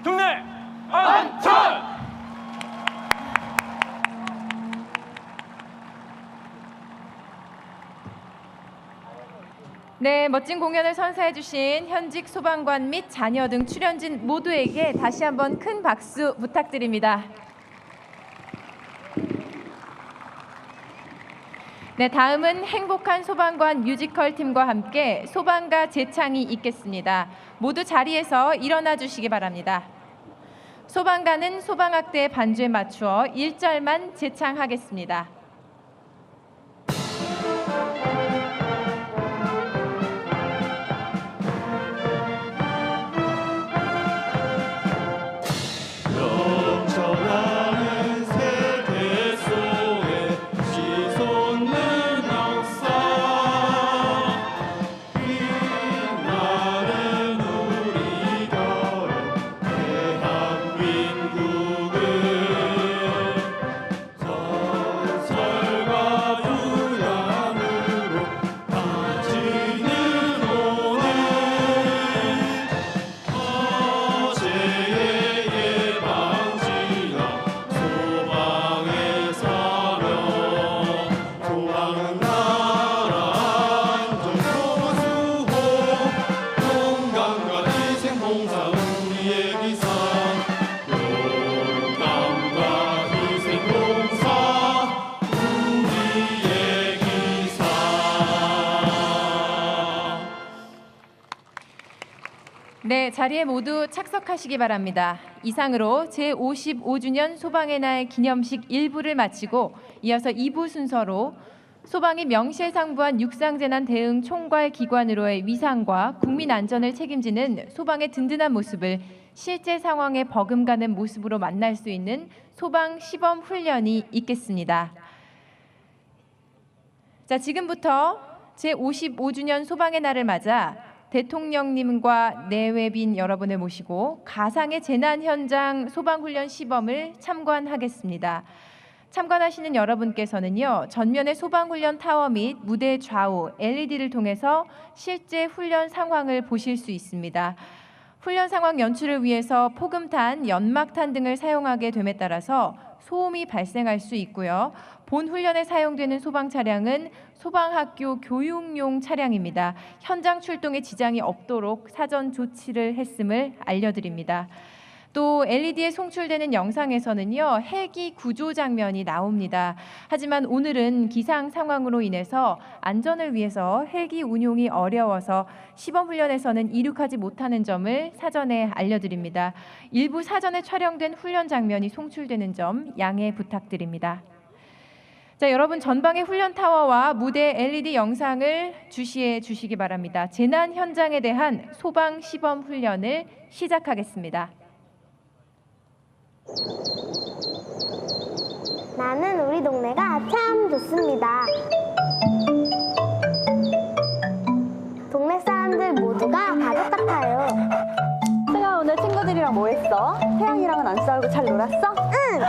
경례 안전. 네, 멋진 공연을 선사해주신 현직 소방관 및 자녀 등 출연진 모두에게 다시 한번 큰 박수 부탁드립니다. 네, 다음은 행복한 소방관 뮤지컬 팀과 함께 소방가 재창이 있겠습니다. 모두 자리에서 일어나 주시기 바랍니다. 소방가는 소방악대 반주에 맞추어 1절만 재창하겠습니다. 넘쳐나는 세계 속에 씻솟는 역사 빛나는 우리 결의 대한민국을 전설과 유양으로 다지는 오늘 어제의 예방지가 소방에 사며 소방은 나라 안전 소수호 용감과 희생봉사 우리의 기사 용감과 희생봉사 우리의 기사. 네, 자리에 모두 착석하시기 바랍니다. 이상으로 제55주년 소방의 날 기념식 1부를 마치고 이어서 2부 순서로 소방이 명실상부한 육상재난 대응 총괄 기관으로의 위상과 국민 안전을 책임지는 소방의 든든한 모습을 실제 상황에 버금가는 모습으로 만날 수 있는 소방 시범 훈련이 있겠습니다. 자, 지금부터 제55주년 소방의 날을 맞아 대통령님과 내외빈 여러분을 모시고 가상의 재난 현장 소방훈련 시범을 참관하겠습니다. 참관하시는 여러분께서는요, 전면의 소방훈련 타워 및 무대 좌우 LED를 통해서 실제 훈련 상황을 보실 수 있습니다. 훈련 상황 연출을 위해서 포금탄, 연막탄 등을 사용하게 됨에 따라서 소음이 발생할 수 있고요. 본 훈련에 사용되는 소방 차량은 소방학교 교육용 차량입니다. 현장 출동에 지장이 없도록 사전 조치를 했음을 알려드립니다. 또 LED에 송출되는 영상에서는요, 헬기 구조 장면이 나옵니다. 하지만 오늘은 기상 상황으로 인해서 안전을 위해서 헬기 운용이 어려워서 시범 훈련에서는 이륙하지 못하는 점을 사전에 알려드립니다. 일부 사전에 촬영된 훈련 장면이 송출되는 점 양해 부탁드립니다. 자, 여러분 전방의 훈련 타워와 무대 LED 영상을 주시해 주시기 바랍니다. 재난 현장에 대한 소방 시범 훈련을 시작하겠습니다. 나는 우리 동네가 참 좋습니다. 동네 사람들 모두가 가족 같아요. 승아, 오늘 친구들이랑 뭐 했어? 태양이랑은 안 싸우고 잘 놀았어? 응!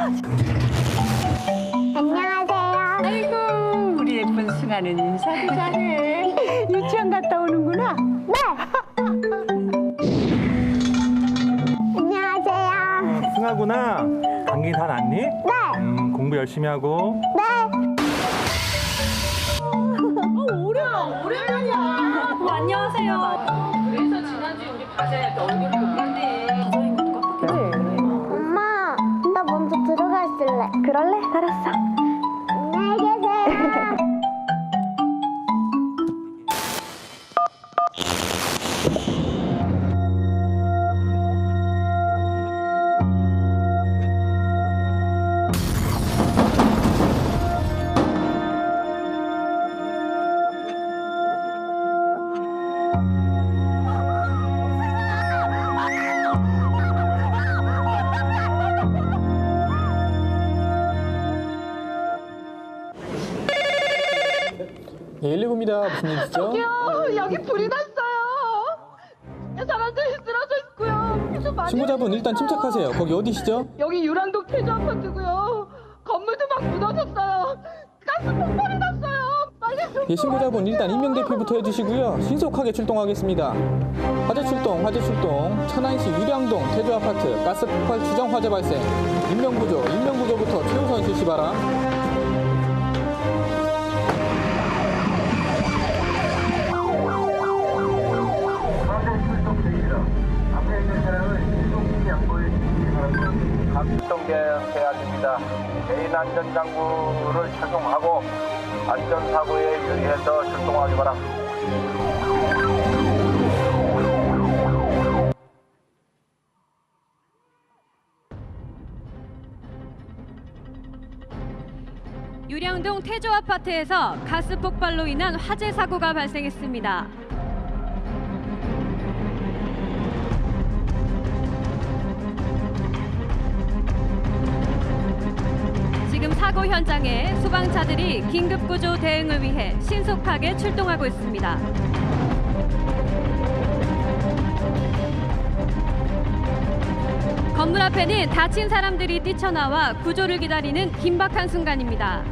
안녕하세요. 아이고, 우리 예쁜 승아는 인사도 잘해. 유치원 갔다 오는구나? 네! 안녕하세요. 승아구나. 감기 다 낫니? 네! 공부 열심히 하고. 네! 오랜만이야. 안녕하세요. 그래서 지난주에 우리 과자한테 얼굴을 못 봤네. 과자인 것도 깜빡했지. 엄마, 나 먼저 들어가 있을래. 그럴래? 알았어. 안녕히 계세요. 네, 119입니다. 무슨 일이시죠? 저기요, 여기 불이 났어요. 사람들이 쓰러져 있고요. 좀 많이 신고자분 일단 침착하세요. 거기 어디시죠? 여기 유랑동 태조 아파트고요. 건물도 막 무너졌어요. 가스 폭발이 났어요. 빨리 좀. 예, 신고자분 일단 인명 대피부터 해주시고요. 신속하게 출동하겠습니다. 화재 출동, 화재 출동. 천안시 유량동 태조 아파트 가스 폭발 추정 화재 발생. 인명구조부터 최우선 실시 바람. 안전장구를 착용하고 안전사고에 유의해서 출동하기 바랍니다. 유량동 태조 아파트에서 가스 폭발로 인한 화재 사고가 발생했습니다. 지금 사고 현장에 소방차들이 긴급구조 대응을 위해 신속하게 출동하고 있습니다. 건물 앞에는 다친 사람들이 뛰쳐나와 구조를 기다리는 긴박한 순간입니다.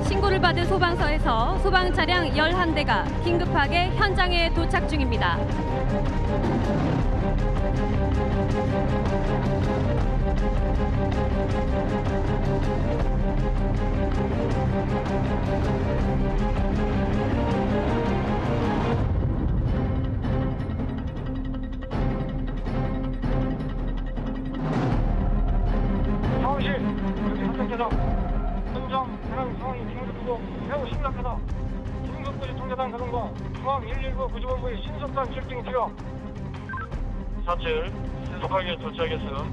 신고를 받은 소방서에서 소방 차량 11대가 긴급하게 현장에 도착 중입니다. 상황실 여기 현장에서 현장 현황 상황이 긴급하고 매우 심각하다. 긴급구조 통제단 가동과 중앙 119 구조본부의 신속한 출동이 필요. 사체 신속하게 도착했어.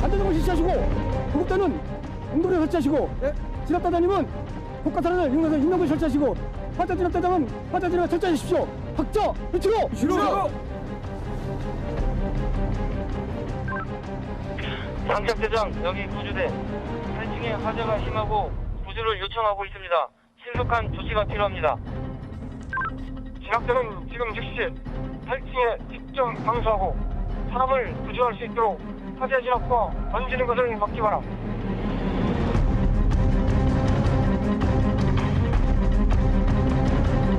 안전장구 실시하시고 구급대는 엉돌에 설치하시고 진압대장님은 국가탄환을 이용해서 인명을 설치하시고 화재 진압대장은 화재 진압에 설치하십시오. 확자 위치로 위치로. 장착대장 여기 구조대 8층에 화재가 심하고 구조를 요청하고 있습니다. 신속한 조치가 필요합니다. 진압대는 지금 즉시 8층에 직접 방수하고 사람을 구조할 수 있도록 화재 진압과 번지는 것을 막기 바라.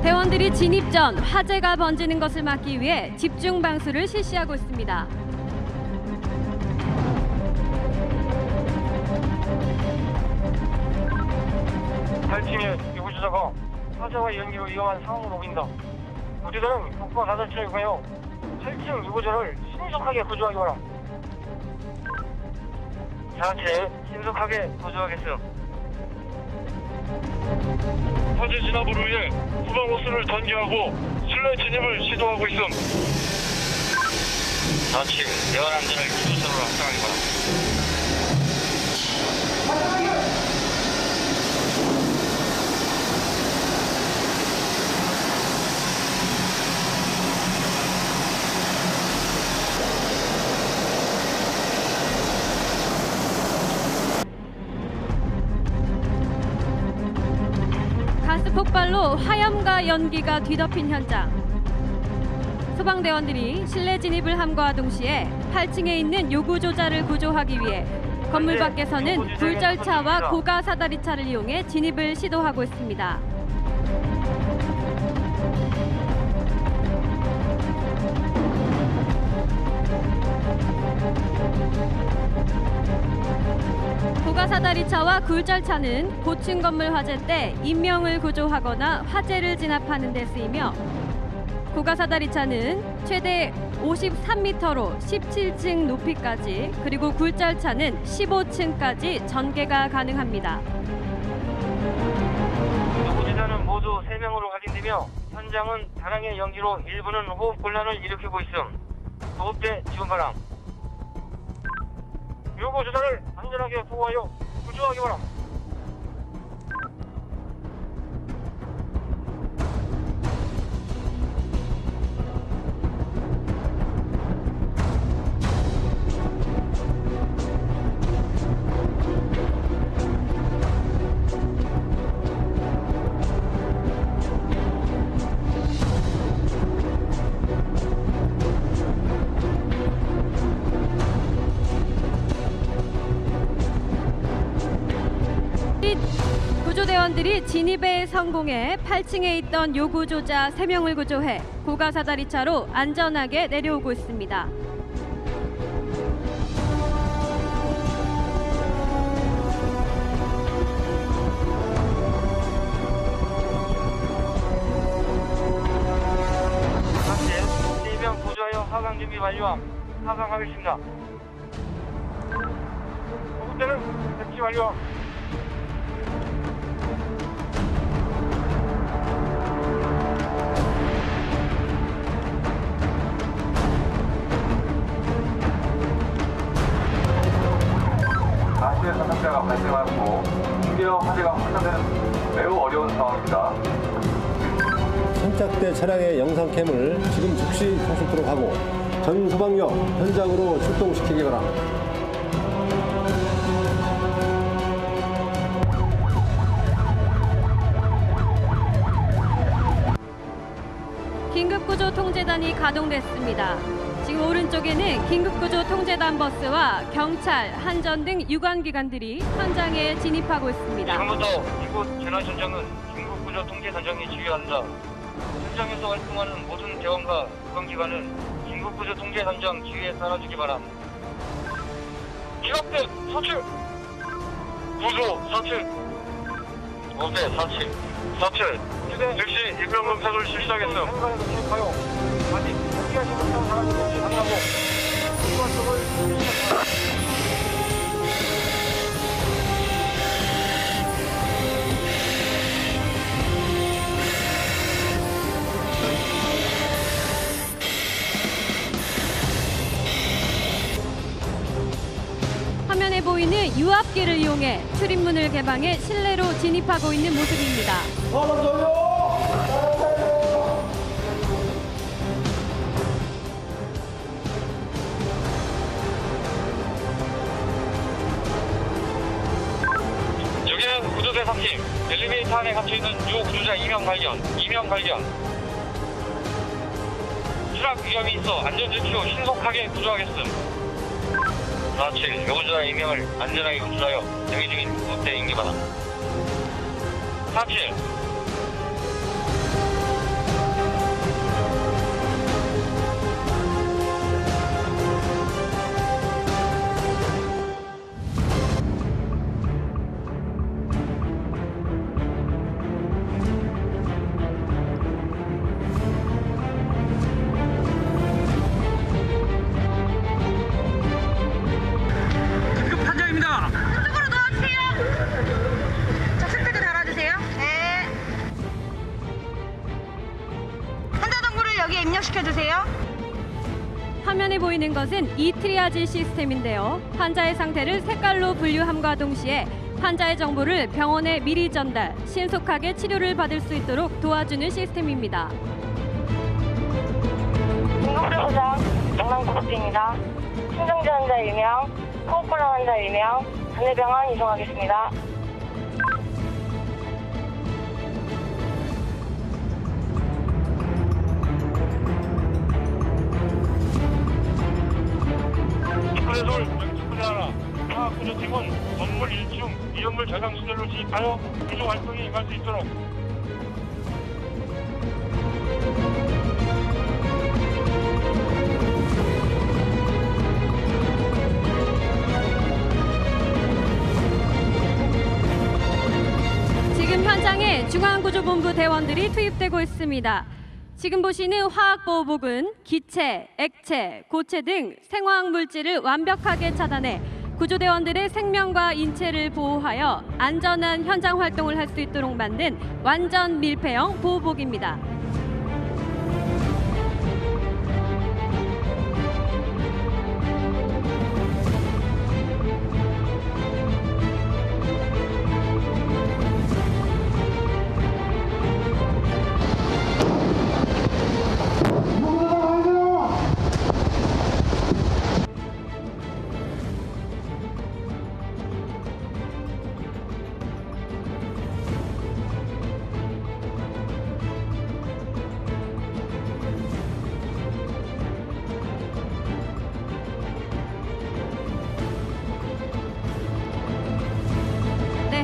대원들이 진입 전 화재가 번지는 것을 막기 위해 집중 방수를 실시하고 있습니다. 탈침의 구조자가 화재와 연기로 위험한 상황으로 보인다. 구조대는 국가 사설치를 이용하여 8층 유구조를 신속하게 구조하기 바라. 자체 신속하게 구조하겠습니다. 화재 진압을 위해 소방 호스를 전개하고 실내 진입을 시도하고 있음. 좌측 대원 안전을 기초적으로 확장하기 바랍니다. 가스 폭발로 화염과 연기가 뒤덮인 현장. 소방대원들이 실내 진입을 함과 동시에 8층에 있는 요구조자를 구조하기 위해 건물 밖에서는 굴절차와 고가 사다리차를 이용해 진입을 시도하고 있습니다. 고가사다리차와 굴절차는 고층 건물 화재 때 인명을 구조하거나 화재를 진압하는 데 쓰이며 고가사다리차는 최대 53m로 17층 높이까지 그리고 굴절차는 15층까지 전개가 가능합니다. 구조자는 모두 3명으로 확인되며 현장은 다량의 연기로 일부는 호흡 곤란을 일으키고 있음. 호흡대 지원 바람. 요구조자를 안전하게 보호하여 구조하기 바람. 구조대원들이 진입에 성공해 8층에 있던 요구조자 3명을 구조해 고가 사다리차로 안전하게 내려오고 있습니다. 현재 4명 구조하여 하강 준비 완료함. 하강하겠습니다. 구급대는 배치 완료함. 가시의 사상자가 발생하였고 중대형 화재가 확산되는 매우 어려운 상황입니다. 선착대 차량의 영상캠을 지금 즉시 성숙도록 하고 전 소방력 현장으로 출동시키기 바랍니다. 긴급구조통제단이 가동됐습니다. 지금 오른쪽에는 긴급구조통제단 버스와 경찰, 한전 등 유관기관들이 현장에 진입하고 있습니다. 지금부터 이곳 재난 현장은 긴급구조통제단장이 지휘한다. 현장에서 활동하는 모든 대원과 유관기관은 긴급구조통제단장 지휘에 따라주기 바람. 기갑대 서출! 구조 서출! 오대 서출! 서출! 즉시 인명검사를 실시하겠음. 아직 포기하지 못한 사람들이 만나고 이관성을 실시합니다. 화면에 보이는 유압기를 이용해 출입문을 개방해 실내로 진입하고 있는 모습입니다. 여기는 구조대 3팀. 엘리베이터 안에 갇혀있는 유구조자 2명 발견. 추락 위험이 있어 안전조치 후 신속하게 구조하겠음. 47. 요구조자 2명을 안전하게 구출하여 대기 중인 구급대 인기 바람. 47. 화면에 보이는 것은 이트리아지 시스템인데요. 환자의 상태를 색깔로 분류함과 동시에 환자의 정보를 병원에 미리 전달, 신속하게 치료를 받을 수 있도록 도와주는 시스템입니다. 긴급구조장 영남구급대입니다. 심정지 환자 1명, 호흡곤란 환자 1명, 단내병원 이송하겠습니다. 구조돌 구조하라. 구조팀은 건물 1층 위험물 저장 시설로 진입하여 구조 활동에 임할 수 있도록. 지금 현장에 중앙구조본부 대원들이 투입되고 있습니다. 지금 보시는 화학보호복은 기체, 액체, 고체 등 생화학 물질을 완벽하게 차단해 구조대원들의 생명과 인체를 보호하여 안전한 현장 활동을 할 수 있도록 만든 완전 밀폐형 보호복입니다.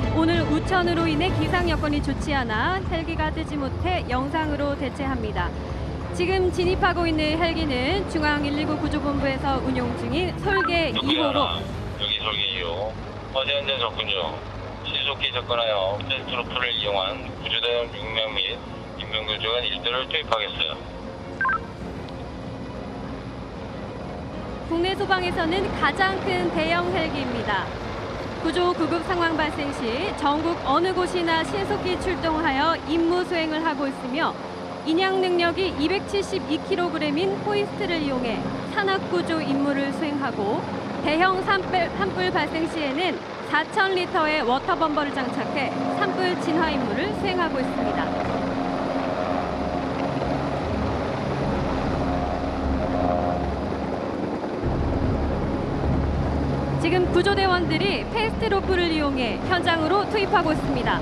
네, 오늘 우천으로 인해 기상 여건이 좋지 않아 헬기가 뜨지 못해 영상으로 대체합니다. 지금 진입하고 있는 헬기는 중앙 119 구조본부에서 운용 중인 설계 2호로 여기 설계 2호. 어제 현재 접근중. 신속히 접근하여 트로프를 이용한 구조대원 6명 및 인명구조관 1대를 투입하겠어요. 국내 소방에서는 가장 큰 대형 헬기입니다. 구조 구급 상황 발생 시 전국 어느 곳이나 신속히 출동하여 임무 수행을 하고 있으며 인양 능력이 272kg인 호이스트를 이용해 산악구조 임무를 수행하고 대형 산불 발생 시에는 4,000리터의 워터범버를 장착해 산불 진화 임무를 수행하고 있습니다. 지금 구조대원들이 패스트로프를 이용해 현장으로 투입하고 있습니다.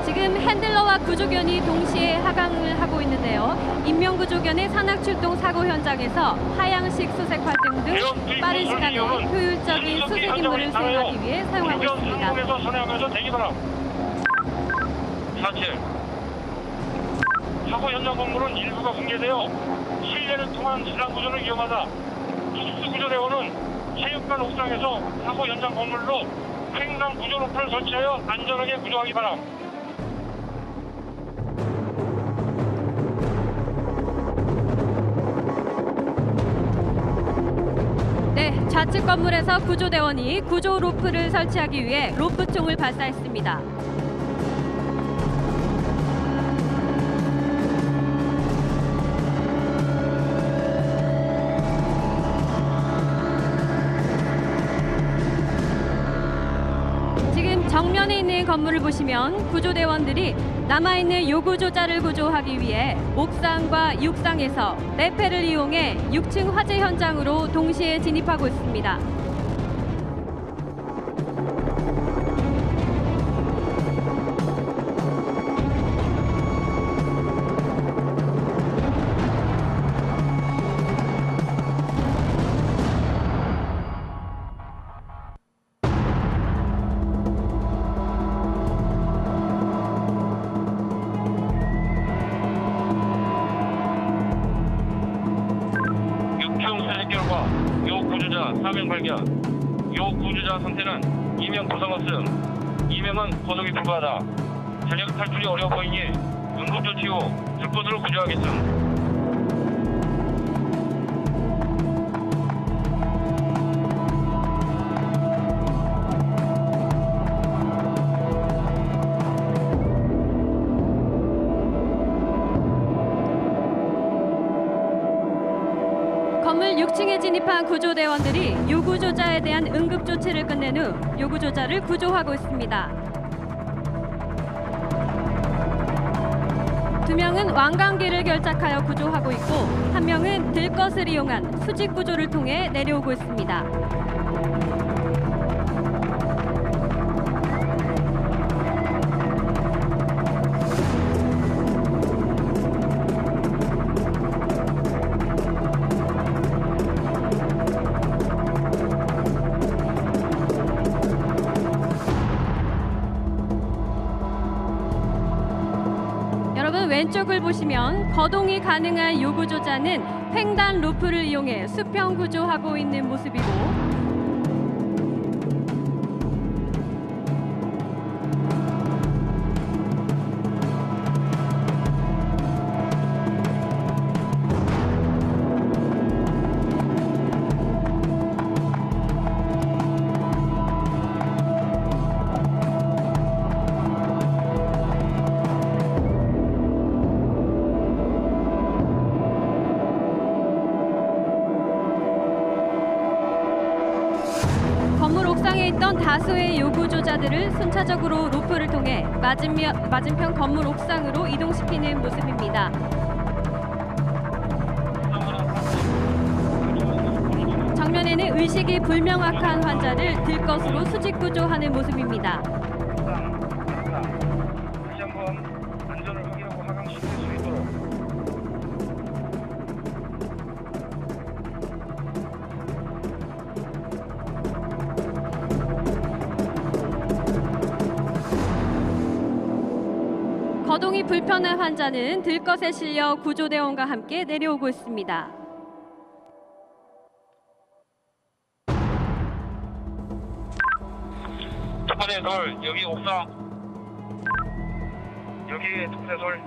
지금 핸들러와 구조견이 동시에 하강을 하고 있는데요. 인명구조견의 산악출동 사고 현장에서 하향식 수색 활동 등 빠른 시간에 효율적인 수색 임무를 수행하기 위해 사용하고 있습니다. 사고 현장 건물은 일부가 붕괴되어 실내를 통한 진압 구조는 위험하다. 특수구조대원은 체육관 옥상에서 사고 현장 건물로 횡단 구조 로프를 설치하여 안전하게 구조하기 바람. 네, 좌측 건물에서 구조대원이 구조 로프를 설치하기 위해 로프총을 발사했습니다. 정면에 있는 건물을 보시면 구조대원들이 남아있는 요구조자를 구조하기 위해 옥상과 육상에서 레페를 이용해 6층 화재 현장으로 동시에 진입하고 있습니다. 사명 발견. 요 구조자 상태는 2명 부상 없음. 2명은 거동이 불가하다. 전력 탈출이 어려워 보이니 응급조치 후 들곳으로 구조하겠음. 건물 6층에 진입한 구조대원들이 요구조자에 대한 응급조치를 끝낸 후 요구조자를 구조하고 있습니다. 2명은 왕관기를 결착하여 구조하고 있고 1명은 들것을 이용한 수직구조를 통해 내려오고 있습니다. 왼쪽을 보시면 거동이 가능한 요구조자는 횡단 로프를 이용해 수평 구조하고 있는 모습이고 건물 옥상에 있던 다수의 요구조자들을 순차적으로 로프를 통해 맞은편 건물 옥상으로 이동시키는 모습입니다. 정면에는 의식이 불명확한 환자를 들것으로 수직구조하는 모습입니다. 다시 한번 안전을 확인하고 하강시킬 수 있도록 이동이 불편한 환자는 들것에 실려 구조대원과 함께 내려오고 있습니다. 첫 번째 돌, 여기 옥상. 여기 두 번째 돌.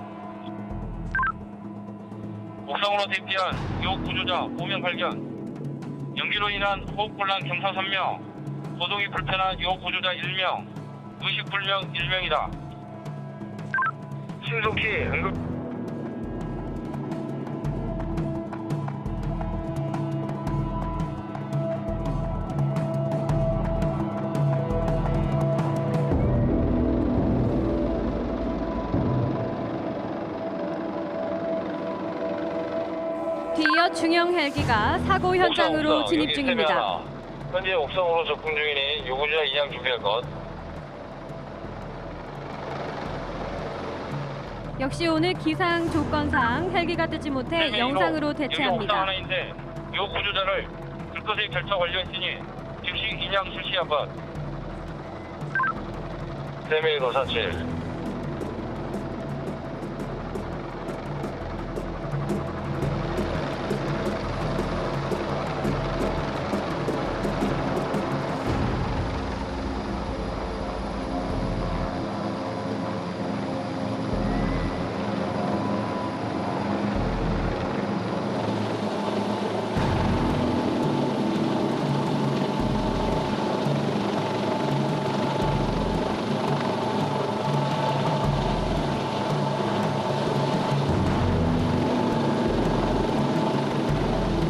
옥상으로 대피한 요 구조자 5명 발견. 연기로 인한 호흡곤란 경사 3명, 소동이 불편한 요 구조자 1명, 의식불명 1명이다. 신속히 응급. 뒤이어 중형 헬기가 사고 현장으로 진입 중입니다. 현재 옥상으로 접근 중이니 요구자 인양 준비할 것. 역시 오늘 기상 조건상 헬기가 뜨지 못해 영상으로 여기 옥상 대체합니다. 하나인데 요 구조자를 들것에 결차 완료했으니 즉시 인양 실시한 것. 세미로 사칠.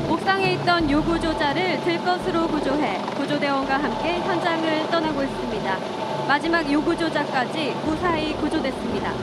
옥상에 있던 요구조자를 들것으로 구조해 구조대원과 함께 현장을 떠나고 있습니다. 마지막 요구조자까지 무사히 구조됐습니다.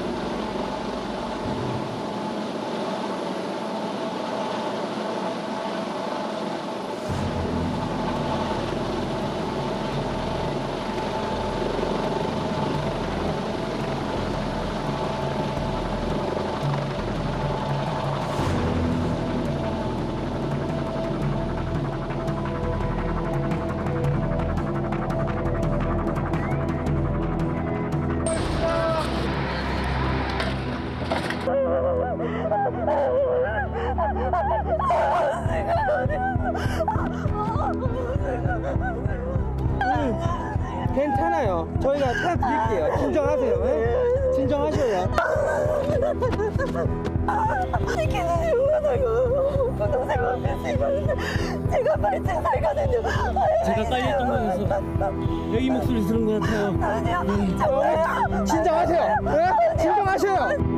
괜찮아요. 저희가 차 드릴게요. 진정하세요. 네? 진정하셔요. 제가 발진 살거든요. 제가 딸렸던 거여서 여기 목소리 들은 것 같아요. 아니요. 진정하세요. 네? 진정하셔요.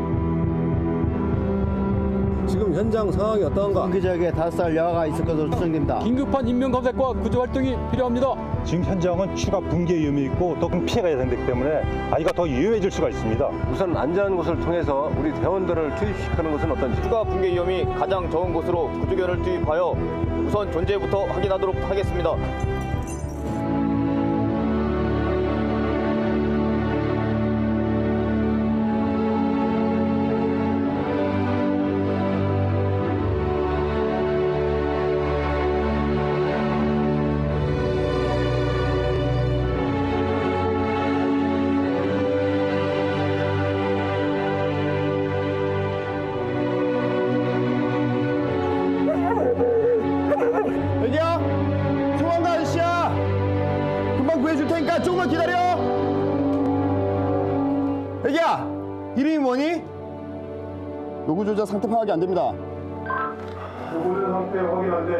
지금 현장 상황이 어떠한가? 그 지역에 5살 여아가 있을 것으로 추정됩니다. 긴급한 인명 검색과 구조 활동이 필요합니다. 지금 현장은 추가 붕괴 위험이 있고 더 큰 피해가 예상되기 때문에 아이가 더 위험해질 수가 있습니다. 우선 안전한 곳을 통해서 우리 대원들을 투입시키는 것은 어떤지. 추가 붕괴 위험이 가장 적은 곳으로 구조견을 투입하여 우선 존재부터 확인하도록 하겠습니다. 여기야, 소방관 아저씨야. 금방 구해줄 테니까 조금만 기다려. 여기야, 이름이 뭐니? 요구조자 상태 파악이 안 됩니다. 요구조자 상태 확인한데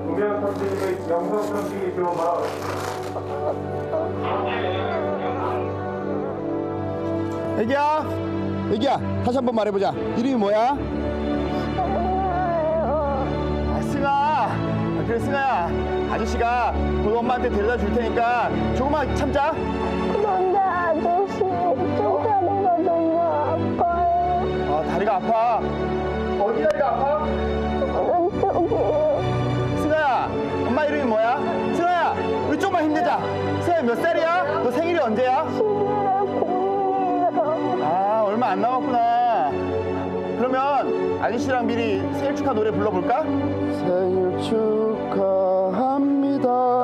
음향 탐지기, 영상 탐지기 지원 바라. 애기야, 다시 한번 말해보자. 이름이 뭐야? 승아. 그래, 승아야. 아저씨가 곧 엄마한테 데려다 줄 테니까 조금만 참자. 그런데 아저씨, 쪽 다리가 너무 아파요. 아, 다리가 아파. 어디 다리가 아파? 왼쪽이요. 승아야, 엄마 이름이 뭐야? 승아야, 우리 좀만 힘내자. 승아야, 몇 살이야? 너 생일이 언제야? 11월 9일이요. 아, 얼마 안 남았구나. 그러면 아저씨랑 미리 생일 축하 노래 불러볼까? 생일 축하합니다.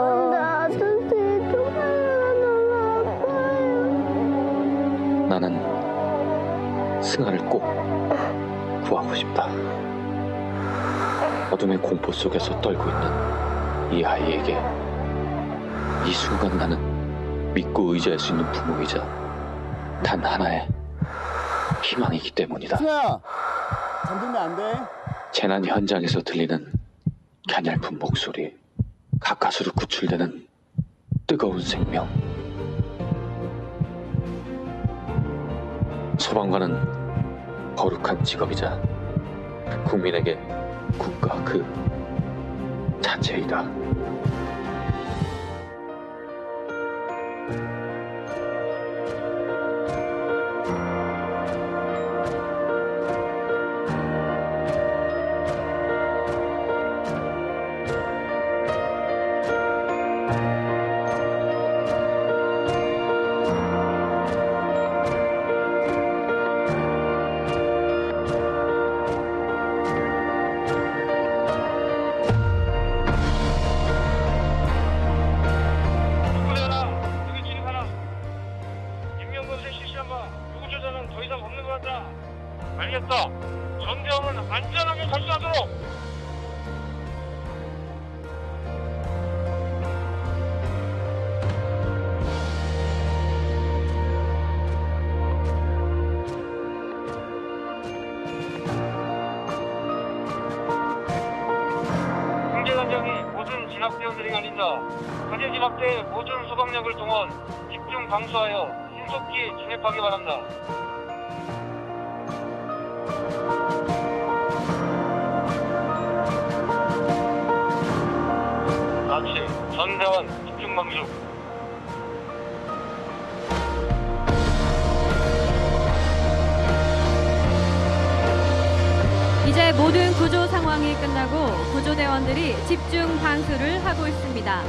근데 아저씨 쪽 다리가 너무 아파요. 나는 승아를 꼭 구하고 싶다. 어둠의 공포 속에서 떨고 있는 이 아이에게 이 순간 나는 믿고 의지할 수 있는 부모이자 단 하나의 희망이기 때문이다. 승아야, 잠들면 안 돼. 재난 현장에서 들리는 가냘픈 목소리, 가까스로 구출되는 뜨거운 생명. 소방관은 거룩한 직업이자 국민에게 국가 그 자체이다. 알겠다. 전대원은 안전하게 탈수하도록. 중재 단장이 모든 진압대원들이 갈린다. 화재 진압대의 모든 소방력을 동원 집중 방수하여 신속히 진입하기 바란다. 전대원 집중 방주. 이제 모든 구조 상황이 끝나고 구조대원들이 집중 방수를 하고 있습니다.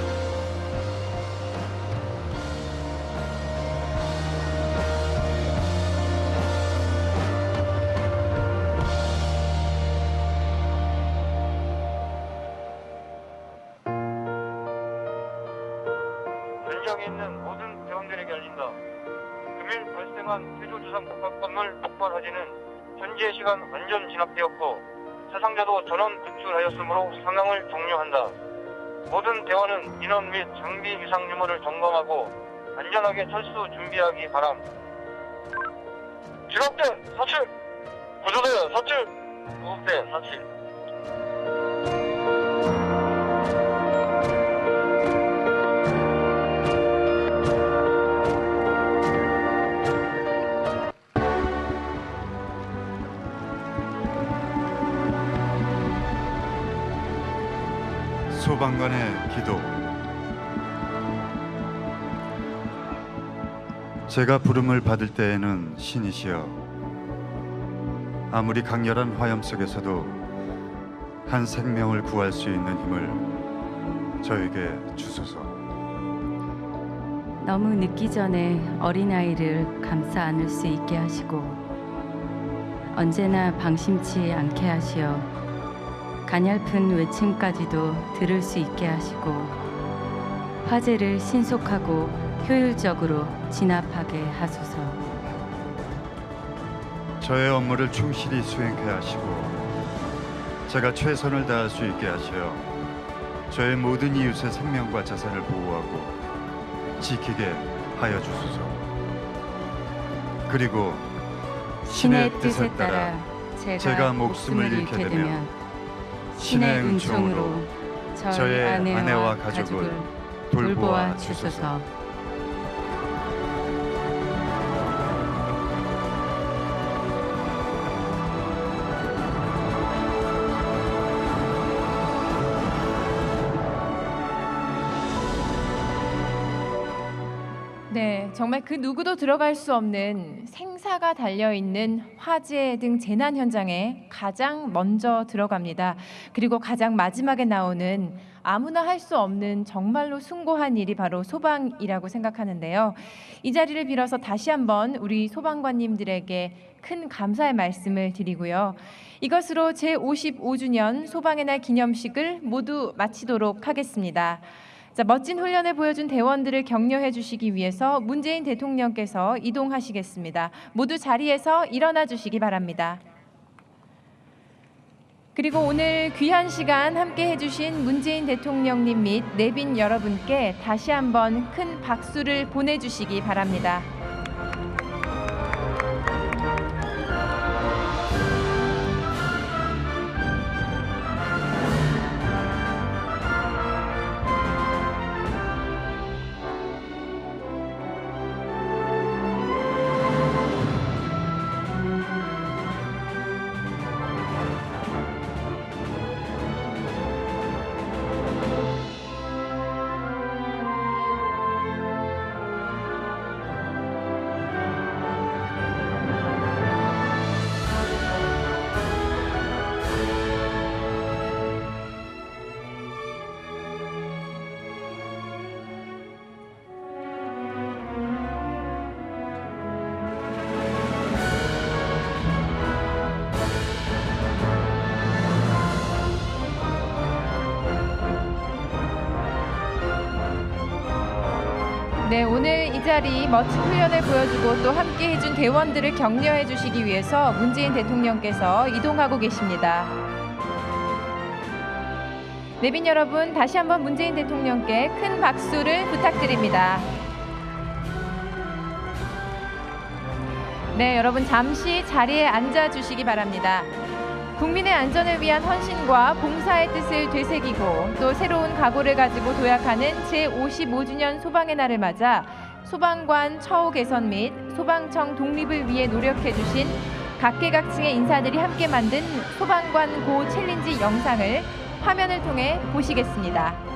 현장에 있는 모든 대원들에게 알린다. 금일 발생한 태조주상 복합건물 폭발 화재는 현재 시간 완전 진압되었고 사상자도 전원 구출하였으므로 상황을 종료한다. 모든 대원은 인원 및 장비 이상 유무를 점검하고 안전하게 철수 준비하기 바람. 진압대 사출! 구조대 사출! 구급대 사출! 소방관의 기도. 제가 부름을 받을 때에는 신이시여 아무리 강렬한 화염 속에서도 한 생명을 구할 수 있는 힘을 저에게 주소서. 너무 늦기 전에 어린아이를 감싸 안을 수 있게 하시고 언제나 방심치 않게 하시어 가냘픈 외침까지도 들을 수 있게 하시고 화재를 신속하고 효율적으로 진압하게 하소서. 저의 업무를 충실히 수행케 하시고 제가 최선을 다할 수 있게 하시어 저의 모든 이웃의 생명과 자산을 보호하고 지키게 하여 주소서. 그리고 신의 뜻에 따라 제가 목숨을 잃게 되면 신의 은총으로 저의 아내와 가족을 돌보아 주소서. 네, 정말 그 누구도 들어갈 수 없는 생사가 달려있는 화재 등 재난 현장에 가장 먼저 들어갑니다. 그리고 가장 마지막에 나오는 아무나 할 수 없는 정말로 숭고한 일이 바로 소방이라고 생각하는데요. 이 자리를 빌어서 다시 한번 우리 소방관님들에게 큰 감사의 말씀을 드리고요. 이것으로 제55주년 소방의 날 기념식을 모두 마치도록 하겠습니다. 자, 멋진 훈련을 보여준 대원들을 격려해 주시기 위해서 문재인 대통령께서 이동하시겠습니다. 모두 자리에서 일어나 주시기 바랍니다. 그리고 오늘 귀한 시간 함께 해주신 문재인 대통령님 및 내빈 여러분께 다시 한번 큰 박수를 보내주시기 바랍니다. 네, 오늘 이 자리 멋진 훈련을 보여주고 또 함께 해준 대원들을 격려해 주시기 위해서 문재인 대통령께서 이동하고 계십니다. 내빈 여러분, 다시 한번 문재인 대통령께 큰 박수를 부탁드립니다. 네, 여러분 잠시 자리에 앉아 주시기 바랍니다. 국민의 안전을 위한 헌신과 봉사의 뜻을 되새기고 또 새로운 각오를 가지고 도약하는 제55주년 소방의 날을 맞아 소방관 처우 개선 및 소방청 독립을 위해 노력해 주신 각계각층의 인사들이 함께 만든 소방관 고 챌린지 영상을 화면을 통해 보시겠습니다.